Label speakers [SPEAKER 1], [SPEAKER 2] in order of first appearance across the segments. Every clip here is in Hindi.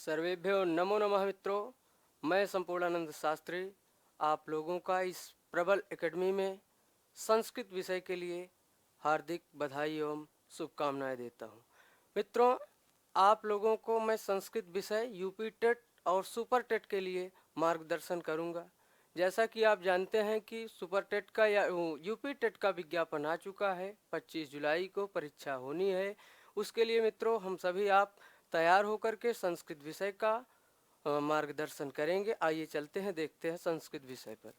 [SPEAKER 1] सर्वेभ्यो नमो नमः मित्रों। मैं संपूर्णानंद शास्त्री आप लोगों का इस प्रबल एकेडमी में संस्कृत विषय के लिए हार्दिक बधाई एवं शुभकामनाएं देता हूं। मित्रों, आप लोगों को मैं संस्कृत विषय यूपी टेट और सुपर टेट के लिए मार्गदर्शन करूंगा। जैसा कि आप जानते हैं कि सुपर टेट का या यूपी टेट का विज्ञापन आ चुका है। 25 जुलाई को परीक्षा होनी है। उसके लिए मित्रों हम सभी आप तैयार होकर के संस्कृत विषय का मार्गदर्शन करेंगे। आइए चलते हैं, देखते हैं संस्कृत विषय पर।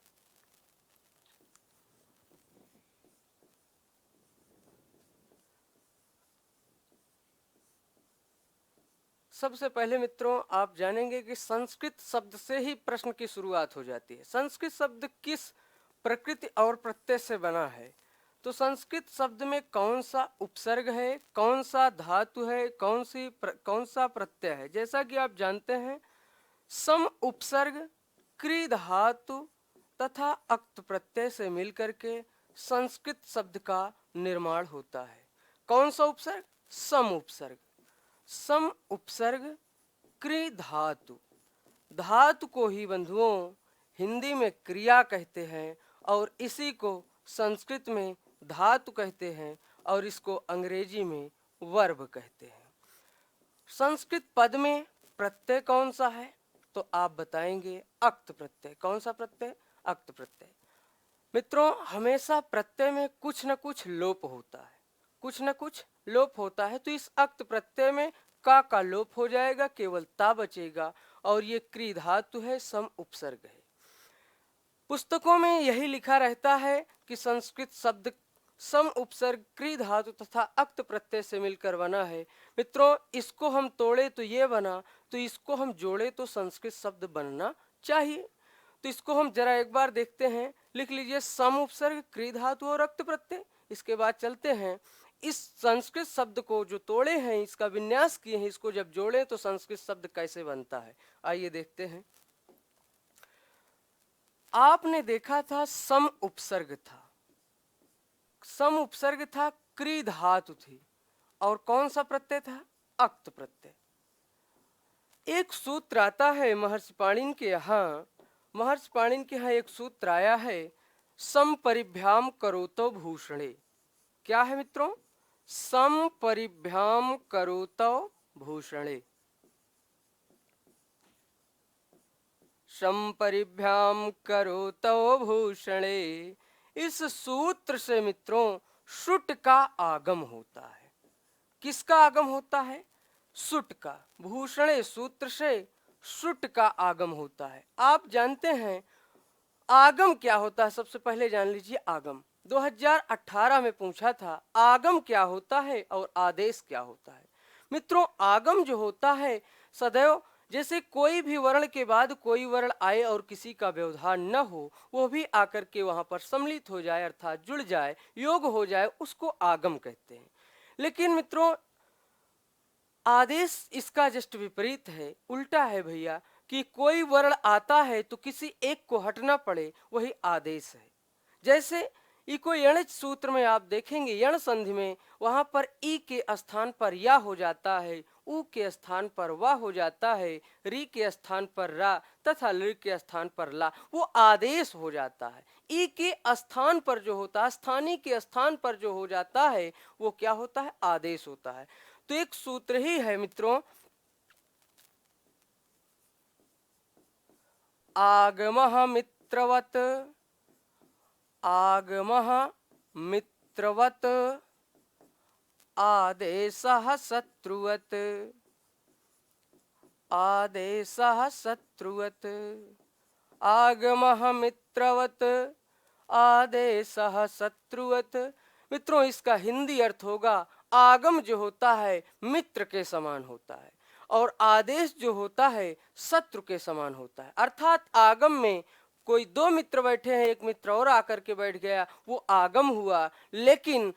[SPEAKER 1] सबसे पहले मित्रों आप जानेंगे कि संस्कृत शब्द से ही प्रश्न की शुरुआत हो जाती है। संस्कृत शब्द किस प्रकृति और प्रत्यय से बना है? तो संस्कृत शब्द में कौन सा उपसर्ग है, कौन सा धातु है, कौन सा प्रत्यय है? जैसा कि आप जानते हैं सम उपसर्ग क्री धातु तथा अक्त प्रत्यय से मिलकर के संस्कृत शब्द का निर्माण होता है। कौन सा उपसर्ग? सम उपसर्ग। सम उपसर्ग क्री धातु। धातु को ही बंधुओं हिंदी में क्रिया कहते हैं और इसी को संस्कृत में धातु कहते हैं और इसको अंग्रेजी में वर्ब कहते हैं। संस्कृत पद में प्रत्यय कौन सा है? तो आप बताएंगे अक्त प्रत्यय। कौन सा प्रत्यय? अक्त प्रत्यय। मित्रों हमेशा प्रत्यय में कुछ न कुछ लोप होता है, कुछ न कुछ लोप होता है। तो इस अक्त प्रत्यय में का लोप हो जाएगा, केवल ता बचेगा और ये क्री धातु है, सम उपसर्ग है। पुस्तकों में यही लिखा रहता है कि संस्कृत शब्द सम उपसर्ग क्री धातु तथा अक्त प्रत्यय से मिलकर बना है। मित्रों इसको हम तोड़े तो ये बना, तो इसको हम जोड़े तो संस्कृत शब्द बनना चाहिए। तो इसको हम जरा एक बार देखते हैं। लिख लीजिए सम उपसर्ग क्री धातु और अक्त प्रत्यय। इसके बाद चलते हैं इस संस्कृत शब्द को जो तोड़े हैं, इसका विन्यास किए हैं, इसको जब जोड़े तो संस्कृत शब्द कैसे बनता है। आइए देखते हैं। आपने देखा था सम उपसर्ग था, सम उपसर्ग था, क्री धातु थी और कौन सा प्रत्यय था? अक्त प्रत्यय। एक सूत्र आता है महर्षि पाणिनि के यहाँ, महर्षि पाणिनि के यहाँ एक सूत्र आया है सम परिभ्याम करोतो भूषणे। क्या है मित्रों? सम परिभ्याम करोतो भूषणे। सम परिभ्याम करोतो भूषणे। इस सूत्र से मित्रों सुट का आगम होता है। किसका आगम होता है? सुट का। भूषणे सूत्र से सुट का आगम होता है। आप जानते हैं आगम क्या होता है? सबसे पहले जान लीजिए आगम। 2018 में पूछा था आगम क्या होता है और आदेश क्या होता है। मित्रों आगम जो होता है सदैव जैसे कोई भी वर्ण के बाद कोई वर्ण आए और किसी का व्यवधान न हो, वो भी आकर के वहां पर सम्मिलित हो जाए अर्थात जुड़ जाए, योग हो जाए, उसको आगम कहते हैं। लेकिन मित्रों आदेश इसका जस्ट विपरीत है, उल्टा है भैया, कि कोई वर्ण आता है तो किसी एक को हटना पड़े, वही आदेश है। जैसे इको यण सूत्र में आप देखेंगे यण संधि में वहां पर ई के स्थान पर या हो जाता है, उ के स्थान पर वा हो जाता है, री के स्थान पर रा तथा ल के स्थान पर ला, वो आदेश हो जाता है। ई के स्थान पर जो होता है, स्थानीय के स्थान पर जो हो जाता है, वो क्या होता है? आदेश होता है। तो एक सूत्र ही है मित्रों, आगमः मित्रवत, आगमः मित्रवत, आदेशः शत्रुवत, आदेशः शत्रुवत। आगमः मित्रवत, आदेशः शत्रुवत। मित्रों इसका हिंदी अर्थ होगा आगम जो होता है मित्र के समान होता है और आदेश जो होता है शत्रु के समान होता है। अर्थात आगम में कोई दो मित्र बैठे हैं, एक मित्र और आकर के बैठ गया, वो आगम हुआ। लेकिन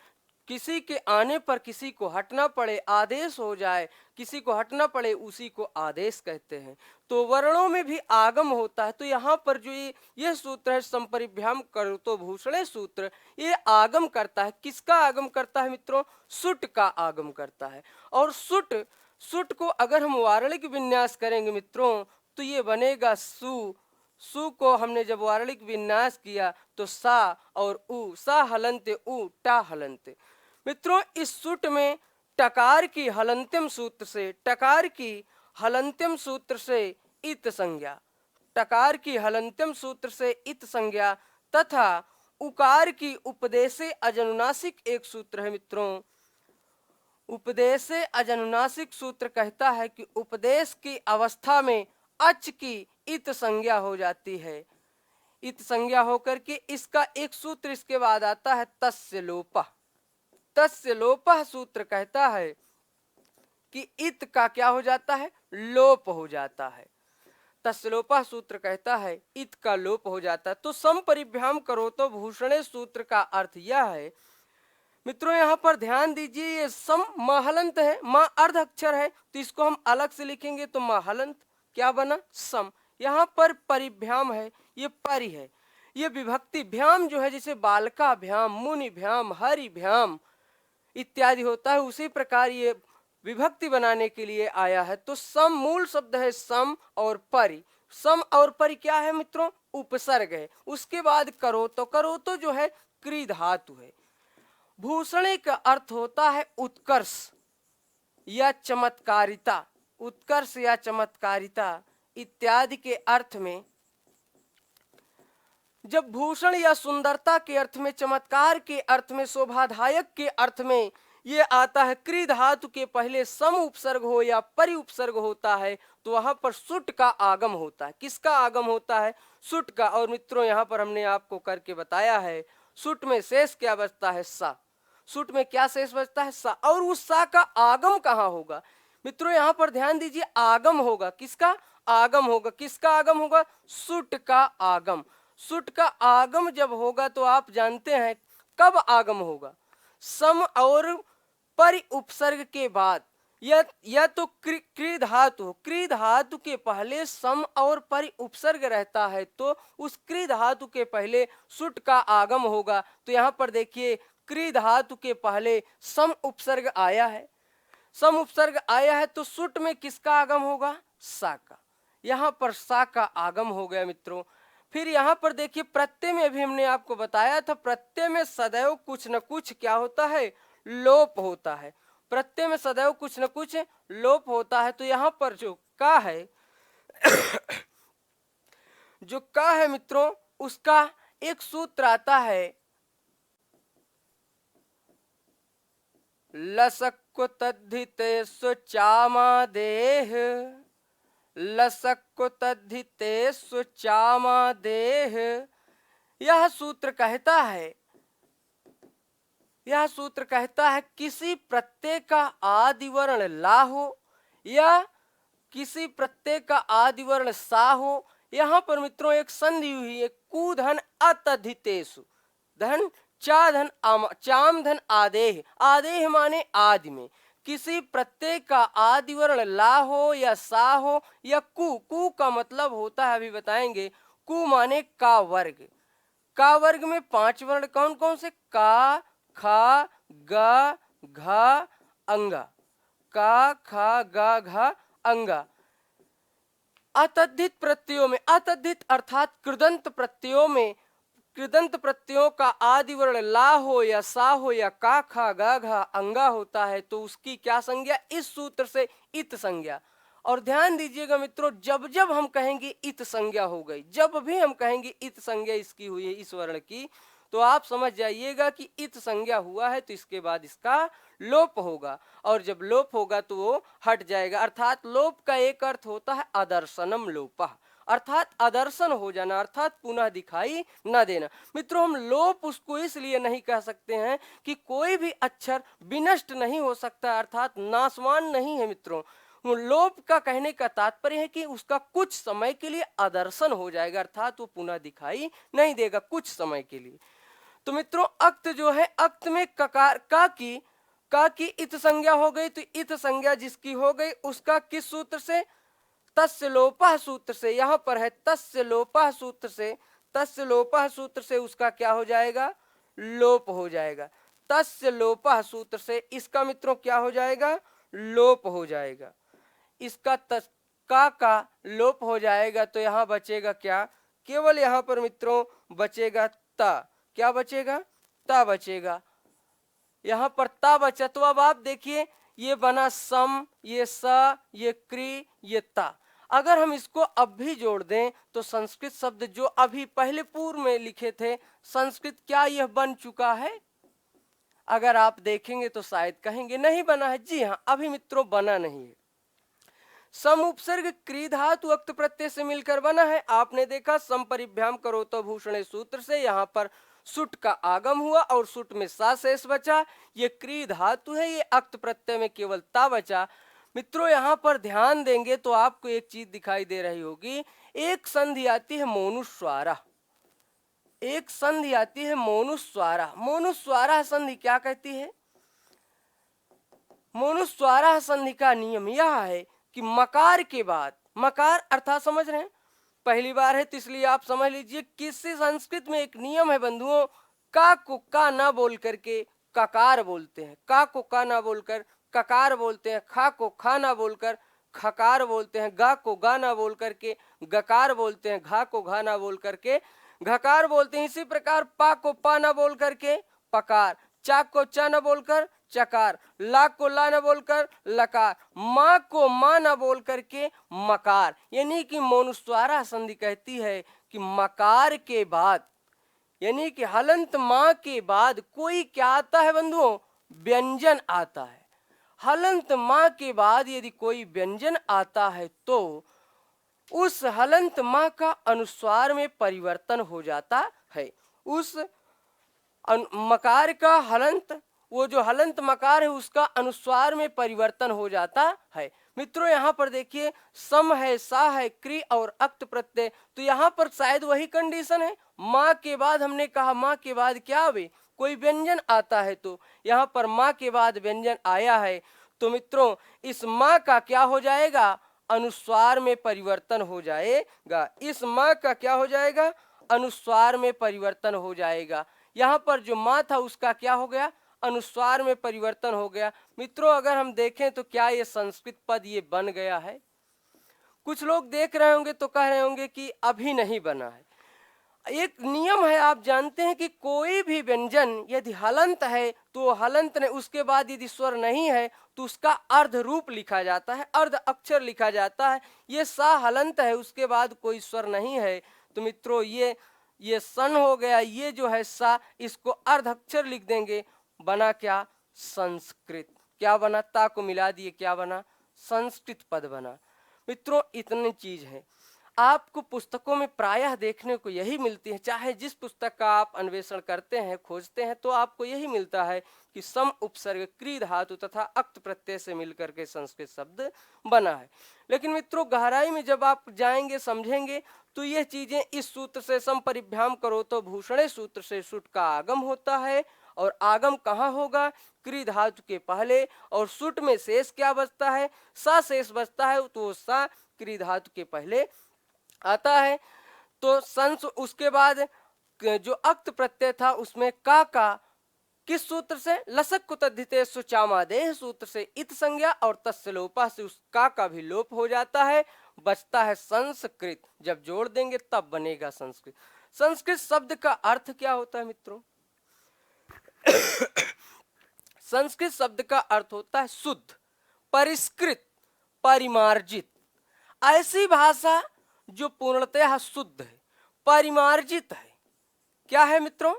[SPEAKER 1] किसी के आने पर किसी को हटना पड़े, आदेश हो जाए, किसी को हटना पड़े, उसी को आदेश कहते हैं। तो वर्णों में भी आगम होता है। तो यहाँ पर जो ये सूत्र है संपरिभ्याम करोतो भूषणे सूत्र, ये आगम करता है। किसका आगम करता है मित्रों? सुट का आगम करता है। और सुट सुट को अगर हम वार्लिक विन्यास करेंगे मित्रों तो ये बनेगा सु। सु को हमने जब वार्लिक विन्यास किया तो सा और उ, सा हलंत उ, टा हलंत। मित्रों इस सुट में टकार की हलंत्यम सूत्र से, टकार की हलंत्यम सूत्र से इत संज्ञा, टकार की हलंत्यम सूत्र से इत संज्ञा तथा उकार की उपदेशे अजनुनासिक एक सूत्र है मित्रों। उपदेशे अजनुनासिक सूत्र कहता है कि उपदेश की अवस्था में अच की इत संज्ञा हो जाती है। इत संज्ञा होकर के इसका एक सूत्र इसके बाद आता है तस्य लोपः। तस्य लोपः सूत्र कहता है कि इत का क्या हो जाता है, लोप हो जाता है। तस्य लोपः सूत्र कहता है इत का लोप हो जाता है। तो संपरिभ्याम करो तो भूषणे सूत्र का अर्थ यह है मित्रों, यहाँ पर ध्यान दीजिए, ये सम महलंत है, माँ अर्ध अक्षर है तो इसको हम अलग से लिखेंगे तो महलंत क्या बना, सम। यहाँ पर परिभ्याम है, ये परि है। ये विभक्ति भ्याम जो है जैसे बालका भ्याम, मुनि भ्याम, हरि भ्याम इत्यादि होता है, उसी प्रकार ये विभक्ति बनाने के लिए आया है। तो सम मूल शब्द है सम और परि। सम और परि क्या है मित्रों, उपसर्ग है। उसके बाद करो तो जो है क्री धातु है। भूषणे का अर्थ होता है उत्कर्ष या चमत्कारिता, उत्कर्ष या चमत्कारिता इत्यादि के अर्थ में। जब भूषण या सुंदरता के अर्थ में, चमत्कार के अर्थ में, शोभादायक के अर्थ में ये आता है, क्री धातु के पहले सम उपसर्ग हो या परि उपसर्ग होता है तो वहां पर सुट का आगम होता है। किसका आगम होता है, सुट का। और मित्रों यहाँ पर हमने आपको करके बताया है सुट में शेष क्या बचता है, सा। सुट में क्या शेष बचता है, सा। और उस सा का आगम कहाँ होगा मित्रों, यहाँ पर ध्यान दीजिए, आगम होगा। किसका आगम होगा, किसका आगम होगा, सुट का आगम। सुट का आगम जब होगा तो आप जानते हैं कब आगम होगा, सम और परि उपसर्ग के बाद। या तो क्री धातु, क्री धातु के पहले सम और परि उपसर्ग रहता है तो उस क्री धातु के पहले सुट का आगम होगा। तो यहाँ पर देखिए क्री धातु के पहले सम उपसर्ग आया है, सम उपसर्ग आया है तो सुट में किसका आगम होगा, सा का। यहाँ पर सा का आगम हो गया मित्रों। फिर यहाँ पर देखिए प्रत्यय में भी हमने आपको बताया था, प्रत्यय में सदैव कुछ न कुछ क्या होता है, लोप होता है। प्रत्यय में सदैव कुछ न कुछ लोप होता है। तो यहाँ पर जो का है जो का है मित्रों, उसका एक सूत्र आता है लसक्को तद्धिते सुचामादेह, लसक्को तद्धिते सुचामादेह। यह सूत्र कहता है, यह सूत्र कहता है किसी प्रत्यय का आदि वर्ण ला हो या किसी प्रत्यय का आदि वर्ण सा हो। यहाँ पर मित्रों एक संधि हुई है, कु धन अतधितेषु, धन चा धन चाम धन आदेह। आदेह माने आदि में किसी प्रत्यय का आदि वर्ण ला हो या सा हो या कु, कु का मतलब होता है, अभी बताएंगे, कु माने का वर्ग। का वर्ग में 5 वर्ण कौन कौन से, का खा ग घ अंगा, का खा ग घ अंगा। अतद्धित प्रत्ययों में, अतद्धित अर्थात कृदंत प्रत्ययों में, कृदंत प्रत्ययों का आदि वर्ण ला हो या सा हो या का खा ग घ अंगा होता है तो उसकी क्या संज्ञा, इस सूत्र से इत संज्ञा। और ध्यान दीजिएगा मित्रों, जब जब हम कहेंगे इत संज्ञा हो गई, जब भी हम कहेंगे इत संज्ञा इसकी हुई है इस वर्ण की, तो आप समझ जाइएगा कि इत संज्ञा हुआ है तो इसके बाद इसका लोप होगा। और जब लोप होगा तो वो हट जाएगा। अर्थात लोप का एक अर्थ होता है अदर्शनम लोपः, अर्थात अदर्शन हो जाना, अर्थात पुनः दिखाई न देना। मित्रों हम लोप उसको इसलिए नहीं कह सकते हैं कि कोई भी अक्षर विनष्ट नहीं हो सकता, अर्थात नाशवान नहीं है। मित्रों लोप का कहने का तात्पर्य है कि उसका कुछ समय के लिए अदर्शन हो जाएगा, अर्थात वो पुनः दिखाई नहीं देगा कुछ समय के लिए। तो मित्रों अक्त जो है, अक्त में ककार का की इत संज्ञा हो गई, तो इत संज्ञा जिसकी हो गई उसका किस सूत्र से, तस्य लोपः सूत्र से। यहाँ पर है तस्य लोपः सूत्र से, तस्य लोपः सूत्र से उसका क्या हो जाएगा, लोप हो जाएगा। तस्य लोपः सूत्र से इसका मित्रों क्या हो जाएगा, लोप हो जाएगा। इसका का लोप हो जाएगा तो यहाँ बचेगा क्या, केवल यहाँ पर मित्रों बचेगा ता। क्या बचेगा, ता बचेगा। यहाँ पर ता बचा तो अब आप देखिए ये बना सम, ये स, ये क्री, ये ता। अगर हम इसको अब भी जोड़ दें तो संस्कृत शब्द जो अभी पहले पूर्व में लिखे थे संस्कृत, क्या यह बन चुका है? अगर आप देखेंगे तो शायद कहेंगे नहीं बना है। जी हाँ, अभी मित्रों बना नहीं है। सम उपसर्ग क्री धातु अक्त प्रत्यय से मिलकर बना है। आपने देखा सम परिभ्याम करो तो भूषणे सूत्र से यहाँ पर सुट का आगम हुआ और सुट में सा शेष बचा। ये क्री धातु है, ये अक्त प्रत्यय में केवल ता बचा। मित्रों यहाँ पर ध्यान देंगे तो आपको एक चीज दिखाई दे रही होगी, एक संधि आती है मोनुस्वारा, एक संधि आती है मोनुस्वारा। मोनुस्वारा संधि क्या कहती है? मोनुस्वारा संधि का नियम यह है कि मकार के बाद, मकार अर्थात समझ रहे हैं, पहली बार है तो इसलिए आप समझ लीजिए। किसी संस्कृत में एक नियम है बंधुओं, का को का ना बोल करके ककार बोलते हैं, का को का ना बोलकर ककार बोलते हैं, खा को खा ना बोलकर खकार बोलते हैं, गा को गा ना बोल करके गकार बोलते हैं, घा को घा ना बोल करके घकार बोलते हैं। इसी प्रकार पा को पा ना बोल करके पकार, चा को चा न बोलकर चकार, ला को ला न बोलकर लकार, माँ को माँ न बोल करके मकार। यानी कि मोनुस्वारा संधि कहती है कि मकार के बाद, यानी कि हलंत माँ के बाद कोई क्या आता है बंधुओं? व्यंजन आता है। हलंत माँ के बाद यदि कोई व्यंजन आता है तो उस हलंत माँ का अनुस्वार में परिवर्तन हो जाता है। उस मकार का हलंत, वो जो हलंत मकार है उसका अनुस्वार में परिवर्तन हो जाता है। मित्रों यहाँ पर देखिए सम है, सा है, क्री और अक्त प्रत्यय, तो यहाँ पर शायद वही कंडीशन है। माँ के बाद हमने कहा माँ के बाद क्या आवे? कोई व्यंजन आता है, तो यहाँ पर माँ के बाद व्यंजन आया है तो मित्रों इस माँ का क्या हो जाएगा? अनुस्वार में परिवर्तन हो जाएगा। इस माँ का क्या हो जाएगा? अनुस्वार में परिवर्तन हो जाएगा। यहाँ पर जो माँ था उसका क्या हो गया? अनुस्वार में परिवर्तन हो गया। मित्रों अगर हम देखें तो क्या ये संस्कृत पद ये बन गया है? कुछ लोग देख रहे होंगे तो कह रहे होंगे कि अभी नहीं बना है। एक नियम है, आप जानते हैं कि कोई भी व्यंजन यदि हलंत है तो हलंत ने उसके बाद यदि स्वर नहीं है तो उसका अर्ध रूप लिखा जाता है, अर्ध अक्षर लिखा जाता है। ये सा हलंत है, उसके बाद कोई स्वर नहीं है तो मित्रों ये सन हो गया। ये जो है सा, इसको अर्ध अक्षर लिख देंगे, बना क्या? संस्कृत। क्या बना? ता को मिला दिए, क्या बना? संस्कृत पद बना। मित्रों इतनी चीज है, आपको पुस्तकों में प्रायः देखने को यही मिलती है। चाहे जिस पुस्तक का आप अन्वेषण करते हैं, खोजते हैं, तो आपको यही मिलता है कि सम उपसर्ग क्री धातु तथा अक्त प्रत्यय से मिलकर के संस्कृत शब्द बना है। लेकिन मित्रों गहराई में जब आप जाएंगे, समझेंगे, तो ये चीजें इस सूत्र से सम परिभ्याम करो तो भूषणे सूत्र से सुट का आगम होता है। और आगम कहाँ होगा? क्री धातु के पहले। और सुट में शेष क्या बचता है? सा शेष बचता है, तो सा क्री धातु के पहले आता है। तो संस उसके बाद जो अक्त प्रत्यय था उसमें का किस सूत्र से? लसक कुतद्धिते सुचामादेह सूत्र से इत संज्ञा और तस्य लोपा से उस का भी लोप हो जाता है, बचता है संस्कृत। जब जोड़ देंगे तब बनेगा संस्कृत। संस्कृत शब्द का अर्थ क्या होता है मित्रों? संस्कृत शब्द का अर्थ होता है शुद्ध, परिष्कृत, परिमार्जित। ऐसी भाषा जो पूर्णतः शुद्ध है, परिमार्जित है। क्या है मित्रों?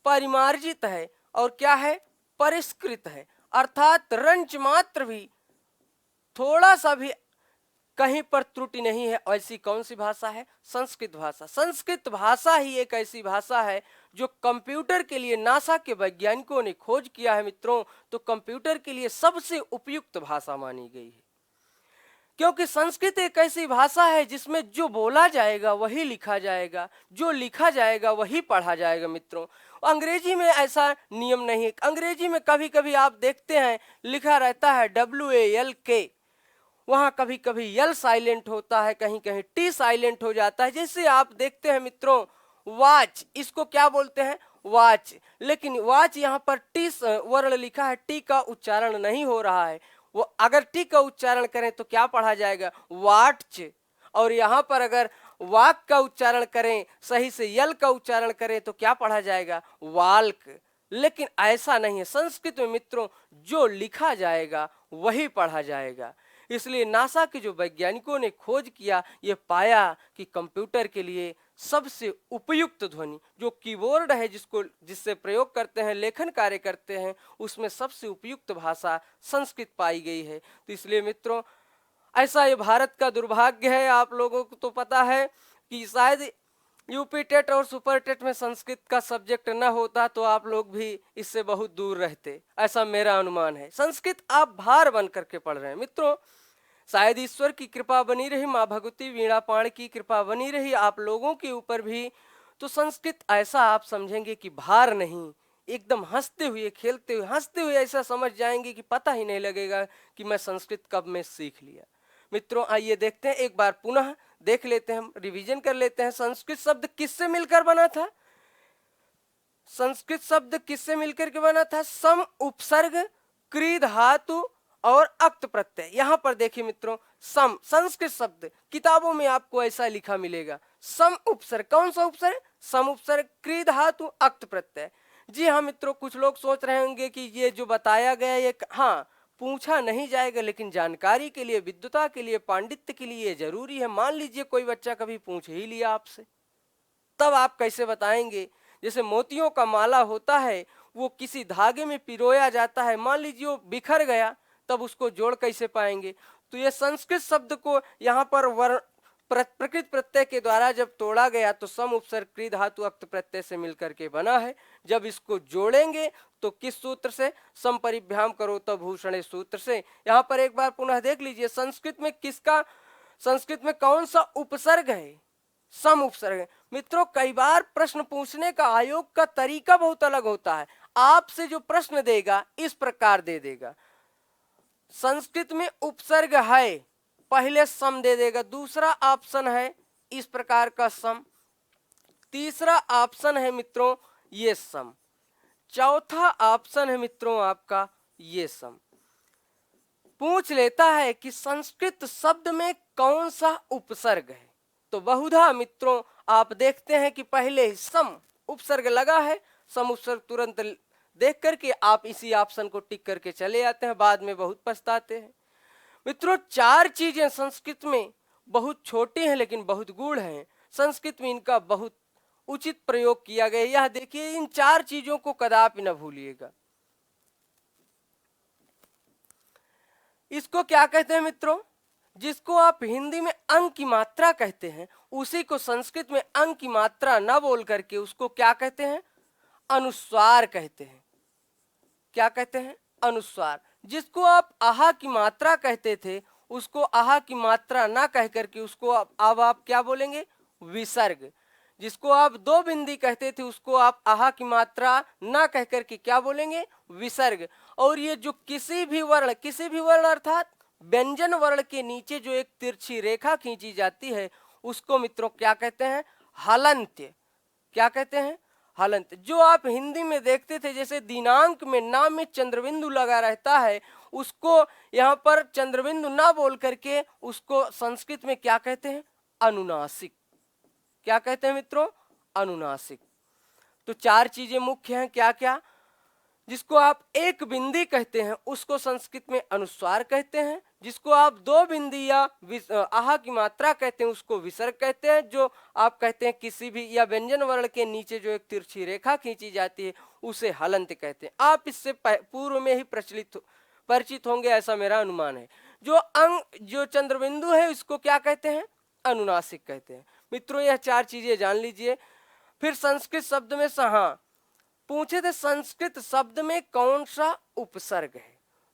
[SPEAKER 1] परिमार्जित है। और क्या है? परिष्कृत है। अर्थात रंच मात्र भी, थोड़ा सा भी कहीं पर त्रुटि नहीं है। ऐसी कौन सी भाषा है? संस्कृत भाषा। संस्कृत भाषा ही एक ऐसी भाषा है जो कंप्यूटर के लिए, नासा के वैज्ञानिकों ने खोज किया है मित्रों, तो कंप्यूटर के लिए सबसे उपयुक्त भाषा मानी गई है। क्योंकि संस्कृत एक ऐसी भाषा है जिसमें जो बोला जाएगा वही लिखा जाएगा, जो लिखा जाएगा वही पढ़ा जाएगा मित्रों। अंग्रेजी में ऐसा नियम नहीं है। अंग्रेजी में कभी कभी आप देखते हैं लिखा रहता है WALK, वहां कभी कभी यल साइलेंट होता है, कहीं कहीं टी साइलेंट हो जाता है। जैसे आप देखते हैं मित्रों वॉच, इसको क्या बोलते हैं? वॉच। लेकिन वॉच यहाँ पर टी वर्ण लिखा है, टी का उच्चारण नहीं हो रहा है। वो अगर टी का उच्चारण करें तो क्या पढ़ा जाएगा, वाटच। और यहाँ पर अगर वाक का उच्चारण करें, सही से यल का उच्चारण करें तो क्या पढ़ा जाएगा, वाल्क। लेकिन ऐसा नहीं है, संस्कृत में मित्रों जो लिखा जाएगा वही पढ़ा जाएगा। इसलिए नासा के जो वैज्ञानिकों ने खोज किया, ये पाया कि कंप्यूटर के लिए सबसे उपयुक्त ध्वनि जो कीबोर्ड है, जिससे प्रयोग करते हैं, लेखन कार्य करते हैं, उसमें सबसे उपयुक्त भाषा संस्कृत पाई गई है। तो इसलिए मित्रों ऐसा ये भारत का दुर्भाग्य है। आप लोगों को तो पता है कि शायद यूपी टेट और सुपर टेट में संस्कृत का सब्जेक्ट न होता तो आप लोग भी इससे बहुत दूर रहते, ऐसा मेरा अनुमान है। संस्कृत आप भार बन करके पढ़ रहे हैं मित्रों, शायद ईश्वर की कृपा बनी रही, माँ भगवती वीणा पाण की कृपा बनी रही आप लोगों के ऊपर भी, तो संस्कृत ऐसा आप समझेंगे कि भार नहीं, एकदम हंसते हुए, खेलते हुए, हंसते हुए ऐसा समझ जाएंगे कि पता ही नहीं लगेगा कि मैं संस्कृत कब में सीख लिया। मित्रों आइए देखते हैं, एक बार पुनः देख लेते हैं, हम रिवीजन कर लेते हैं। संस्कृत शब्द किससे मिलकर बना था, संस्कृत शब्द किससे मिलकर के बना था, सम उपसर्ग, क्री धातु और अक्त प्रत्यय। यहां पर देखिए मित्रों, सम संस्कृत शब्द किताबों में आपको ऐसा लिखा मिलेगा, सम उपसर्ग, कौन सा उपसर्ग, सम उपसर्ग, क्री धातु, अक्त प्रत्यय। जी हाँ मित्रों, कुछ लोग सोच रहे होंगे कि ये जो बताया गया ये हाँ पूछा नहीं जाएगा, लेकिन जानकारी के लिए, विद्वता के लिए, पांडित्य के लिए जरूरी है। मान लीजिए कोई बच्चा कभी पूछ ही लिया आपसे, तब आप कैसे बताएंगे। जैसे मोतियों का माला होता है, वो किसी धागे में पिरोया जाता है, मान लीजिए वो बिखर गया, तब उसको जोड़ कैसे पाएंगे। तो ये संस्कृत शब्द को यहाँ पर वर्ण प्रकृत प्रत्यय के द्वारा जब तोड़ा गया तो सम उपसर्ग क्री धातु अक्त प्रत्यय से मिलकर के बना है। जब इसको जोड़ेंगे तो किस सूत्र से, सम परिभ्याम करो तब भूषण सूत्र से। यहाँ पर एक बार पुनः देख लीजिए, संस्कृत में किसका, संस्कृत में कौन सा उपसर्ग है, सम उपसर्ग है। मित्रों कई बार प्रश्न पूछने का आयोग का तरीका बहुत अलग होता है, आपसे जो प्रश्न देगा इस प्रकार दे देगा, संस्कृत में उपसर्ग है, पहले सम दे देगा, दूसरा ऑप्शन है इस प्रकार का सम, तीसरा ऑप्शन है मित्रों ये सम, चौथा ऑप्शन है मित्रों आपका ये सम। पूछ लेता है कि संस्कृत शब्द में कौन सा उपसर्ग है, तो बहुधा मित्रों आप देखते हैं कि पहले सम उपसर्ग लगा है, सम उपसर्ग तुरंत देख करके आप इसी ऑप्शन को टिक करके चले आते हैं, बाद में बहुत पछताते हैं। मित्रों चार चीजें संस्कृत में बहुत छोटी हैं लेकिन बहुत गूढ़ हैं, संस्कृत में इनका बहुत उचित प्रयोग किया गया। यह देखिए, इन चार चीजों को कदापि न भूलिएगा। इसको क्या कहते हैं मित्रों, जिसको आप हिंदी में अंक की मात्रा कहते हैं, उसी को संस्कृत में अंक की मात्रा न बोल करके उसको क्या कहते हैं, अनुस्वार कहते हैं। क्या कहते हैं, अनुस्वार। जिसको आप आहा की मात्रा कहते थे, उसको आहा की मात्रा ना कह करके उसको अब आप क्या बोलेंगे, विसर्ग। जिसको आप दो बिंदी कहते थे, उसको आप आहा की मात्रा ना कह करके क्या बोलेंगे, विसर्ग। और ये जो किसी भी वर्ण अर्थात व्यंजन वर्ण के नीचे जो एक तिरछी रेखा खींची जाती है, उसको मित्रों क्या कहते हैं, हलंत्य। क्या कहते हैं, हलंत। जो आप हिंदी में देखते थे, जैसे दिनांक में नाम में चंद्रबिंदु लगा रहता है, उसको यहाँ पर चंद्रबिंदु ना बोल करके उसको संस्कृत में क्या कहते हैं, अनुनासिक। क्या कहते हैं मित्रों, अनुनासिक। तो चार चीजें मुख्य हैं, क्या क्या, जिसको आप एक बिंदी कहते हैं उसको संस्कृत में अनुस्वार कहते हैं, जिसको आप दो बिंदी या आहा की मात्रा कहते हैं उसको विसर्ग कहते हैं, जो आप कहते हैं किसी भी या व्यंजन वर्ण के नीचे जो एक तिरछी रेखा खींची जाती है उसे हलंत कहते हैं। आप इससे पूर्व में ही परिचित होंगे, ऐसा मेरा अनुमान है। जो चंद्रबिंदु है इसको क्या कहते हैं, अनुनासिक कहते हैं। मित्रों यह चार चीजें जान लीजिए। फिर संस्कृत शब्द में हाँ पूछे थे, संस्कृत शब्द में कौन सा उपसर्ग है,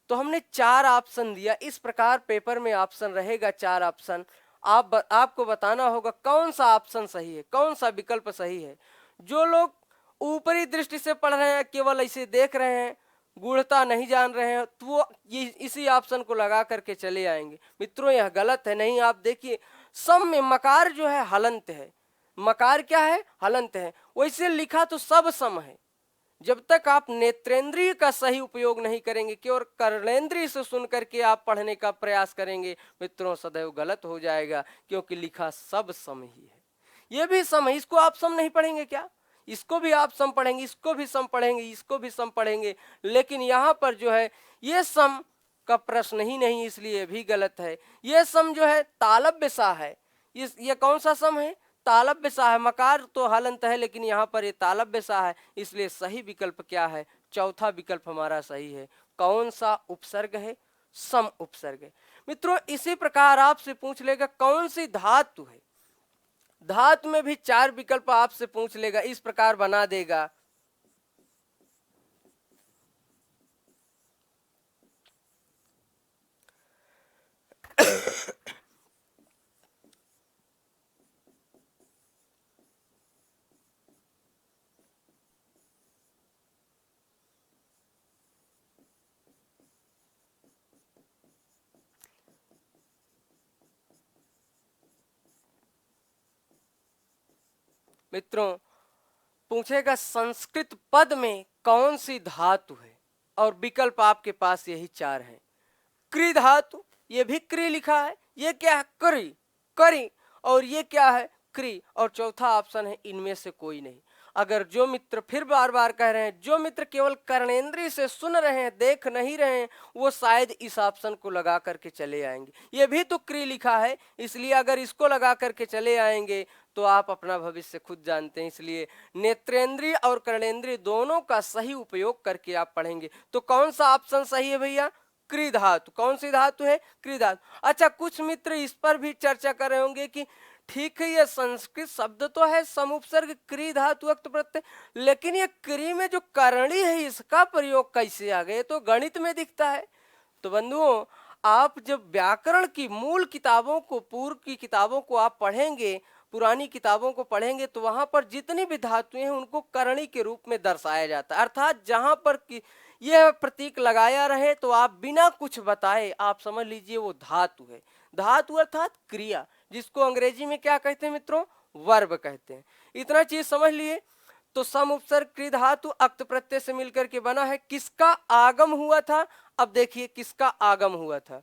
[SPEAKER 1] तो हमने चार ऑप्शन दिया। इस प्रकार पेपर में ऑप्शन रहेगा, चार ऑप्शन। आपको बताना होगा कौन सा ऑप्शन सही है, कौन सा विकल्प सही है। जो लोग ऊपरी दृष्टि से पढ़ रहे हैं, केवल इसे देख रहे हैं, गूढ़ता नहीं जान रहे हैं, तो वो इसी ऑप्शन को लगा करके चले आएंगे। मित्रों यह गलत है। नहीं, आप देखिए सम में मकार जो है हलंत है, मकार क्या है, हलंत है। वैसे लिखा तो सब सम है, जब तक आप नेत्रेंद्रिय का सही उपयोग नहीं करेंगे, केवल कर्णेंद्रिय से सुन करके आप पढ़ने का प्रयास करेंगे, मित्रों सदैव गलत हो जाएगा, क्योंकि लिखा सब सम ही है। ये भी सम है, इसको आप सम नहीं पढ़ेंगे क्या? इसको भी आप सम पढ़ेंगे, इसको भी सम पढ़ेंगे, इसको भी सम पढ़ेंगे, लेकिन यहाँ पर जो है ये सम का प्रश्न ही नहीं, इसलिए भी गलत है। ये सम जो है तालव्य सा है। ये कौन सा सम है? तालव्य सा है। मकार तो हलंत है, लेकिन यहाँ पर ये तालव्य सा है, इसलिए सही विकल्प क्या है? चौथा विकल्प हमारा सही है। कौन सा उपसर्ग है? सम उपसर्ग है। मित्रों इसी प्रकार आपसे पूछ लेगा कौन सी धातु है। धातु में भी 4 विकल्प आपसे पूछ लेगा, इस प्रकार बना देगा। मित्रों पूछेगा संस्कृत पद में कौन सी धातु है, और विकल्प आपके पास यही 4 हैं। क्री धातु, ये भी क्री लिखा है, ये क्या है? करी, करी, और ये क्या है? क्री, और चौथा ऑप्शन है इनमें से कोई नहीं। अगर जो मित्र फिर बार बार कह रहे हैं, जो मित्र केवल कर्णेंद्रिय से सुन रहे हैं, देख नहीं रहे हैं, वो शायद इस ऑप्शन को लगा करके चले आएंगे। ये भी तो क्री लिखा है, इसलिए अगर इसको लगा करके चले आएंगे तो आप अपना भविष्य खुद जानते हैं। इसलिए नेत्रेंद्रिय और कर्णेंद्रिय दोनों का सही उपयोग करके आप पढ़ेंगे। तो कौन सा ऑप्शन सही है भैया? क्री धातु। कौन सी धातु है? क्री धातु। अच्छा, कुछ मित्र इस पर भी चर्चा कर रहे होंगे कि ठीक है, ये संस्कृत शब्द तो है समुपसर्ग क्री धातु अक्त प्रत्यय, लेकिन ये क्री में जो करणी है इसका प्रयोग कैसे आ गए? तो गणित में दिखता है। तो बंधुओं, आप जब व्याकरण की मूल किताबों को, पूर्व की किताबों को आप पढ़ेंगे, पुरानी किताबों को पढ़ेंगे, तो वहां पर जितनी भी धातुएं हैं उनको करणी के रूप में दर्शाया जाता है। अर्थात जहां पर यह प्रतीक लगाया रहे तो आप बिना कुछ बताए आप समझ लीजिए वो धातु है। धातु अर्थात क्रिया, जिसको अंग्रेजी में क्या कहते हैं मित्रों? वर्ब कहते हैं। इतना चीज समझ लिए। तो सम उपसर्ग क्री धातु अक्त प्रत्यय से मिलकर के बना है। किसका आगम हुआ था? अब देखिए किसका आगम हुआ था।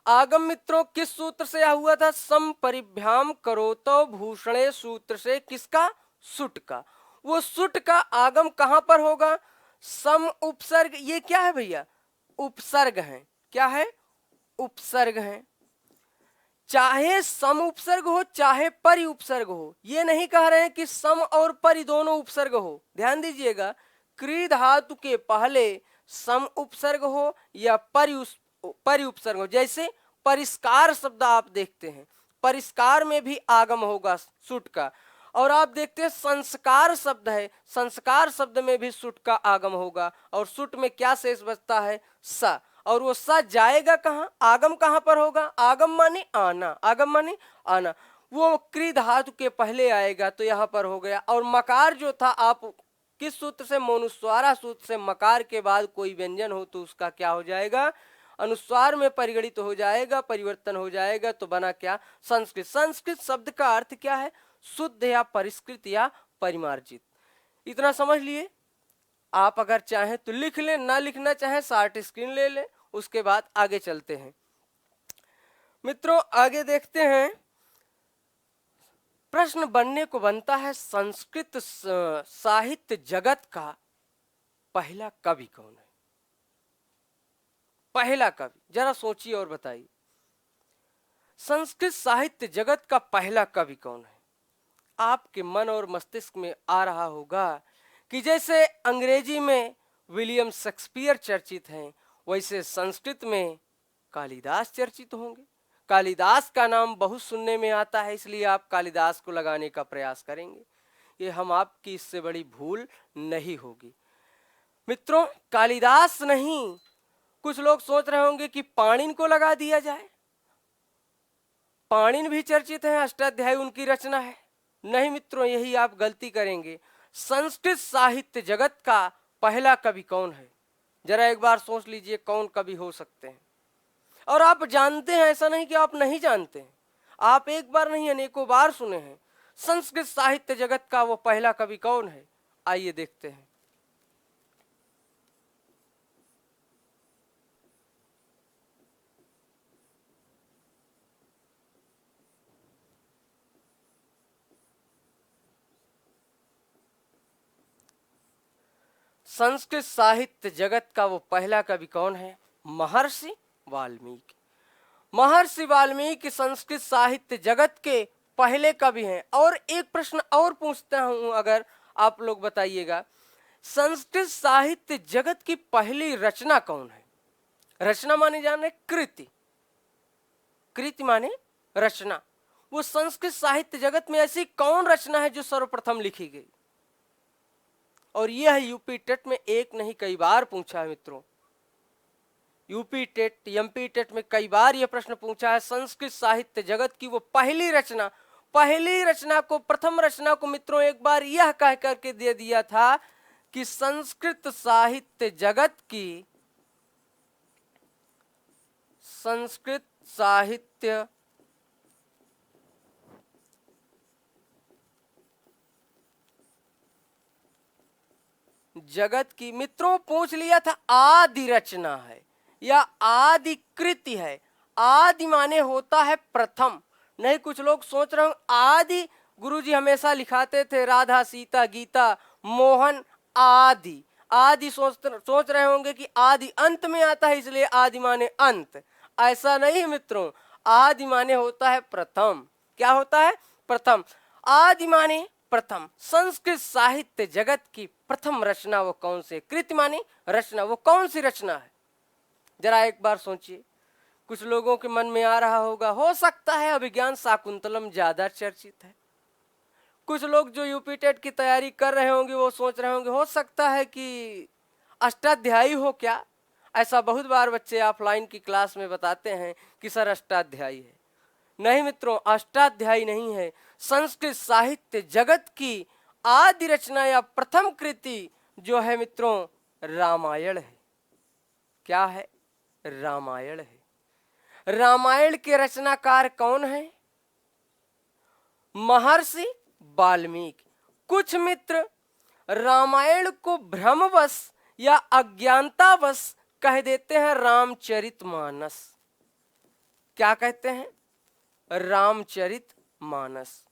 [SPEAKER 1] आगम मित्रों किस सूत्र से हुआ था? सम परिभ्याम करोतो भूषणे सूत्र से। किसका? सुट का। वो सुट का आगम कहां पर होगा? सम उपसर्ग। ये क्या है भैया? उपसर्ग है। क्या है? उपसर्ग है। चाहे सम उपसर्ग हो चाहे परि उपसर्ग हो, ये नहीं कह रहे हैं कि सम और परि दोनों उपसर्ग हो। ध्यान दीजिएगा, क्री धातु के पहले सम उपसर्ग हो या परि उपसर्ग हो। जैसे परिष्कार शब्द आप देखते हैं, परिष्कार में भी आगम होगा सुट का। और आप देखते हैं संस्कार शब्द है, संस्कार शब्द में भी सुट का आगम होगा। और सुट में क्या शेष बचता है? सा। और वो सा जाएगा कहाँ? आगम कहाँ पर होगा? आगम माने आना, आगम माने आना। वो क्री धातु के पहले आएगा, तो यहाँ पर हो गया। और मकार जो था, आप किस सूत्र से? मनुस्वारा सूत्र से। मकार के बाद कोई व्यंजन हो तो उसका क्या हो जाएगा? अनुस्वार में परिगणित हो जाएगा, परिवर्तन हो जाएगा। तो बना क्या? संस्कृत। संस्कृत शब्द का अर्थ क्या है? शुद्ध या परिष्कृत या परिमार्जित। इतना समझ लिए। आप अगर चाहें तो लिख लें, ना लिखना चाहें शार्ट स्क्रीन ले लें। उसके बाद आगे चलते हैं मित्रों। आगे देखते हैं, प्रश्न बनने को बनता है संस्कृत साहित्य जगत का पहला कवि कौन है? पहला कवि, जरा सोचिए और बताइए। संस्कृत साहित्य जगत का पहला कवि कौन है? आपके मन और मस्तिष्क में आ रहा होगा कि जैसे अंग्रेजी में विलियम शेक्सपियर चर्चित हैं, वैसे संस्कृत में कालिदास चर्चित होंगे। कालिदास का नाम बहुत सुनने में आता है, इसलिए आप कालिदास को लगाने का प्रयास करेंगे। ये हम आपकी इससे बड़ी भूल नहीं होगी मित्रों। कालिदास नहीं, कुछ लोग सोच रहे होंगे कि पाणिनि को लगा दिया जाए। पाणिनि भी चर्चित है, अष्टाध्यायी उनकी रचना है। नहीं मित्रों, यही आप गलती करेंगे। संस्कृत साहित्य जगत का पहला कवि कौन है? जरा एक बार सोच लीजिए कौन कवि हो सकते हैं। और आप जानते हैं, ऐसा नहीं कि आप नहीं जानते हैं। आप एक बार नहीं अनेकों बार सुने हैं। संस्कृत साहित्य जगत का वो पहला कवि कौन है? आइए देखते हैं। संस्कृत साहित्य जगत का वो पहला कवि कौन है? महर्षि वाल्मीकि। महर्षि वाल्मीकि संस्कृत साहित्य जगत के पहले कवि हैं। और एक प्रश्न और पूछता हूं, अगर आप लोग बताइएगा, संस्कृत साहित्य जगत की पहली रचना कौन है? रचना माने जाने कृति, कृति माने रचना। वो संस्कृत साहित्य जगत में ऐसी कौन रचना है जो सर्वप्रथम लिखी गई? और यह यूपी टेट में एक नहीं कई बार पूछा है मित्रों। यूपी टेट, एमपी टेट में कई बार यह प्रश्न पूछा है, संस्कृत साहित्य जगत की वो पहली रचना, पहली रचना को, प्रथम रचना को मित्रों एक बार यह कह करके दे दिया था कि संस्कृत साहित्य जगत की, संस्कृत साहित्य जगत की मित्रों पूछ लिया था आदि रचना है या आदि कृति है। आदि माने होता है प्रथम। नहीं, कुछ लोग सोच रहे हो आदि, गुरुजी हमेशा लिखाते थे राधा सीता गीता मोहन आदि, आदि सोच रहे होंगे कि आदि अंत में आता है इसलिए आदि माने अंत। ऐसा नहीं मित्रों, आदि माने होता है प्रथम। क्या होता है? प्रथम। आदि माने प्रथम। संस्कृत साहित्य जगत की प्रथम रचना वो कौन सी? कृति माने रचना, वो कौन सी रचना है? जरा एक बार सोचिए। कुछ लोगों के मन में आ रहा होगा, हो सकता है अभिज्ञान शाकुंतलम ज्यादा चर्चित है। कुछ लोग जो यूपी टेट की तैयारी कर रहे होंगे वो सोच रहे होंगे हो सकता है कि अष्टाध्यायी हो क्या? ऐसा बहुत बार बच्चे ऑफलाइन की क्लास में बताते हैं कि सर अष्टाध्यायी है। नहीं मित्रों, अष्टाध्यायी नहीं है। संस्कृत साहित्य जगत की आदि रचना या प्रथम कृति जो है मित्रों, रामायण है। क्या है? रामायण है। रामायण के रचनाकार कौन है? महर्षि वाल्मीकि। कुछ मित्र रामायण को भ्रमवश या अज्ञानतावश कह देते हैं रामचरितमानस। क्या कहते हैं? रामचरितमानस।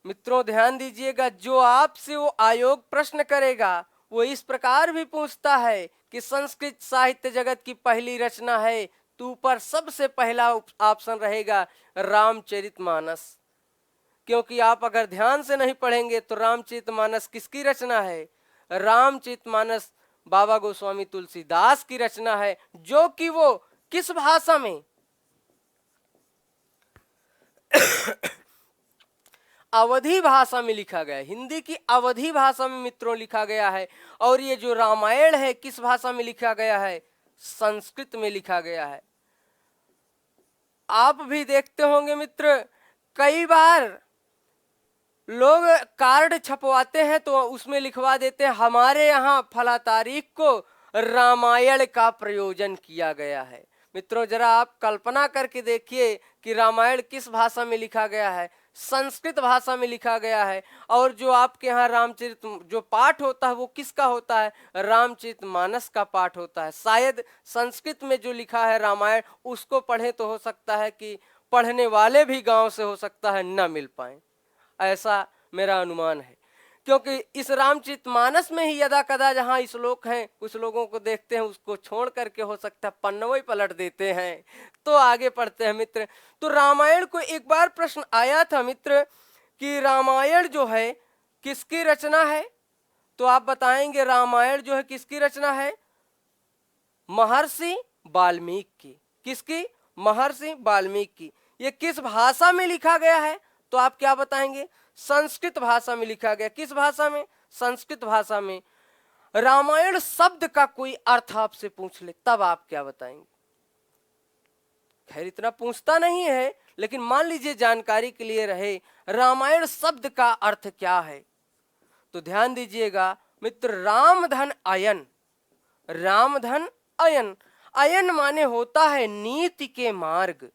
[SPEAKER 1] मित्रों ध्यान दीजिएगा, जो आपसे वो आयोग प्रश्न करेगा वो इस प्रकार भी पूछता है कि संस्कृत साहित्य जगत की पहली रचना है, तो ऊपर सबसे पहला ऑप्शन रहेगा रामचरितमानस। क्योंकि आप अगर ध्यान से नहीं पढ़ेंगे तो रामचरितमानस किसकी रचना है? रामचरितमानस बाबा गोस्वामी तुलसीदास की रचना है, जो कि वो किस भाषा में? अवधी भाषा में लिखा गया है। हिंदी की अवधी भाषा में मित्रों लिखा गया है। और ये जो रामायण है किस भाषा में लिखा गया है? संस्कृत में लिखा गया है। आप भी देखते होंगे मित्र, कई बार लोग कार्ड छपवाते हैं तो उसमें लिखवा देते हैं हमारे यहाँ फला तारीख को रामायण का प्रयोजन किया गया है। मित्रों जरा आप कल्पना करके देखिए कि रामायण किस भाषा में लिखा गया है? संस्कृत भाषा में लिखा गया है। और जो आपके यहाँ रामचरित जो पाठ होता है वो किसका होता है? रामचरितमानस का पाठ होता है। शायद संस्कृत में जो लिखा है रामायण उसको पढ़ें तो हो सकता है कि पढ़ने वाले भी गांव से हो सकता है न मिल पाए, ऐसा मेरा अनुमान है। क्योंकि इस रामचरितमानस में ही यदा कदा जहाँ श्लोक हैं, कुछ लोगों को देखते हैं उसको छोड़ करके हो सकता है पन्नों ही पलट देते हैं, तो आगे पढ़ते हैं मित्र। तो रामायण को एक बार प्रश्न आया था मित्र कि रामायण जो है किसकी रचना है? तो आप बताएंगे रामायण जो है किसकी रचना है? महर्षि वाल्मीकि की। किसकी? महर्षि वाल्मीकि की। ये किस भाषा में लिखा गया है? तो आप क्या बताएंगे? संस्कृत भाषा में लिखा गया। किस भाषा में? संस्कृत भाषा में। रामायण शब्द का कोई अर्थ आपसे पूछ ले तब आप क्या बताएंगे? खैर इतना पूछता नहीं है, लेकिन मान लीजिए जानकारी के लिए रहे, रामायण शब्द का अर्थ क्या है? तो ध्यान दीजिएगा मित्र, रामधन अयन। रामधन अयन। अयन माने होता है नीति के मार्ग।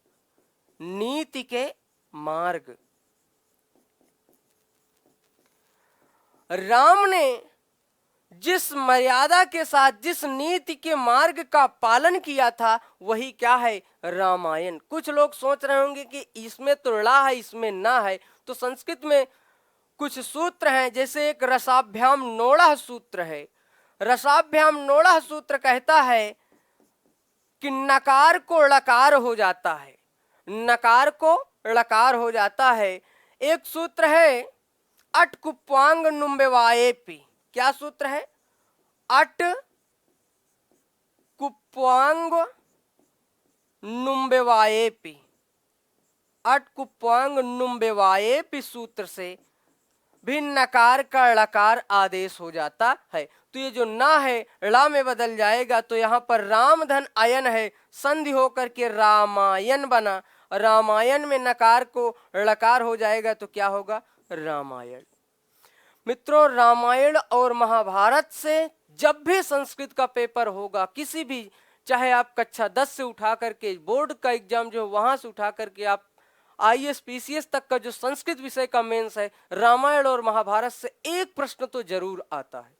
[SPEAKER 1] नीति के मार्ग। राम ने जिस मर्यादा के साथ जिस नीति के मार्ग का पालन किया था वही क्या है? रामायण। कुछ लोग सोच रहे होंगे कि इसमें तो ला है इसमें ना है। तो संस्कृत में कुछ सूत्र हैं, जैसे एक रसाभ्याम नोड़ह सूत्र है। रसाभ्याम नोड़ह सूत्र कहता है कि नकार को ळकार हो जाता है, नकार को ळकार हो जाता है। एक सूत्र है अट कुप्वांग नुम्बेवाएपी। क्या सूत्र है? अट कुप्वांग नुम्बेवाएपी। अट कुप्वांग नुम्बेवाएपी सूत्र से भी नकार का ळकार आदेश हो जाता है। तो ये जो ना है ला में बदल जाएगा, तो यहाँ पर रामधन अयन है, संधि होकर के रामायण बना। रामायण में नकार को ळकार हो जाएगा तो क्या होगा? रामायण। मित्रों, रामायण और महाभारत से जब भी संस्कृत का पेपर होगा, किसी भी, चाहे आप कक्षा 10 से उठा करके बोर्ड का एग्जाम जो वहां से उठा करके आप IAS PCS तक का जो संस्कृत विषय का मेंस है, रामायण और महाभारत से एक प्रश्न तो जरूर आता है।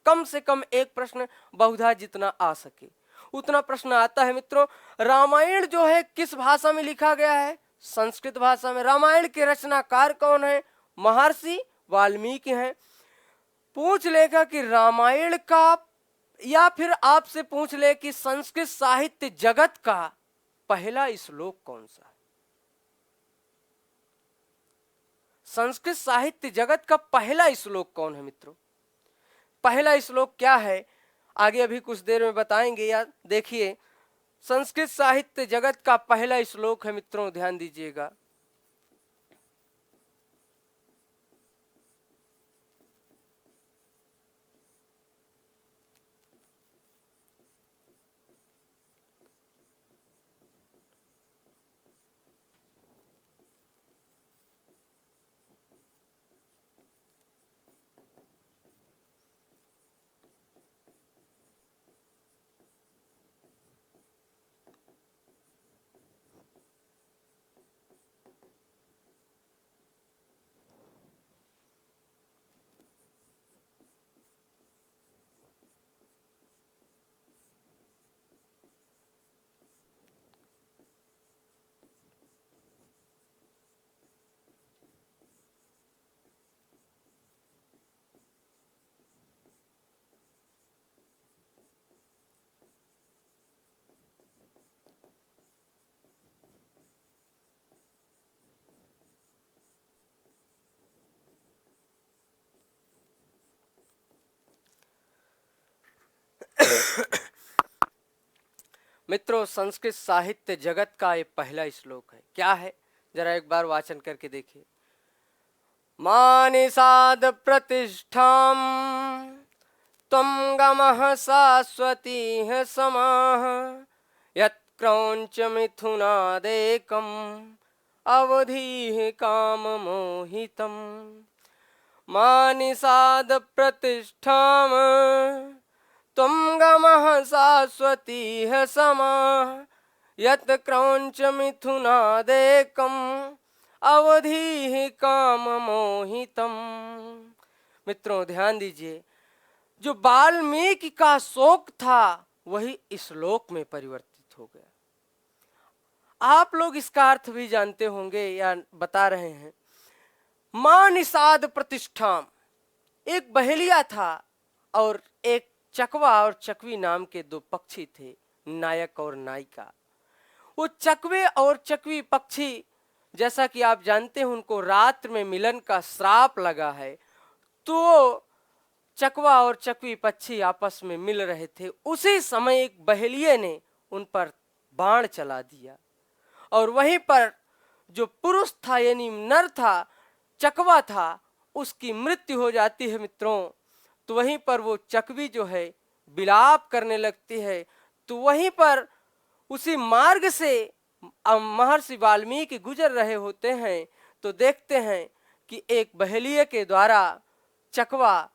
[SPEAKER 1] कम से कम एक प्रश्न, बहुधा जितना आ सके उतना प्रश्न आता है। मित्रों, रामायण जो है किस भाषा में लिखा गया है? संस्कृत भाषा में। रामायण के रचनाकार कौन है? महर्षि वाल्मीकि हैं। पूछ लेगा कि रामायण का, या फिर आपसे पूछ ले कि संस्कृत साहित्य जगत का पहला श्लोक कौन सा है? संस्कृत साहित्य जगत का पहला श्लोक कौन है मित्रों? पहला श्लोक क्या है आगे अभी कुछ देर में बताएंगे। या देखिए, संस्कृत साहित्य जगत का पहला श्लोक है मित्रों, ध्यान दीजिएगा। मित्रों, संस्कृत साहित्य जगत का ये पहला श्लोक है। क्या है? जरा एक बार वाचन करके देखिए। मानिषाद प्रतिष्ठाम त्वं गमः शाश्वतीः समाः यत्क्रौञ्च मिथुनादेकम् अवधीः काममोहितम्। मानिषाद प्रतिष्ठाम त्वं गमः शाश्वतीः समाः यत् क्रौञ्च मिथुनादेकम् अवधीः काममोहितम्। मित्रों, ध्यान दीजिए, जो वाल्मीकि का शोक था वही श्लोक में परिवर्तित हो गया। आप लोग इसका अर्थ भी जानते होंगे या बता रहे हैं। मां निषाद प्रतिष्ठाम, एक बहेलिया था और एक चकवा और चकवी नाम के दो पक्षी थे, नायक और नायिका। वो चकवे और चकवी पक्षी, जैसा कि आप जानते हैं, उनको रात में मिलन का श्राप लगा है। तो चकवा और चकवी पक्षी आपस में मिल रहे थे। उसी समय एक बहेलिये ने उन पर बाण चला दिया और वहीं पर जो पुरुष था यानी नर था, चकवा था, उसकी मृत्यु हो जाती है मित्रों। तो वहीं पर वो चकवी जो है विलाप करने लगती है। तो वहीं पर उसी मार्ग से महर्षि वाल्मीकि गुजर रहे होते हैं तो देखते हैं कि एक बहेलिये के द्वारा चकवा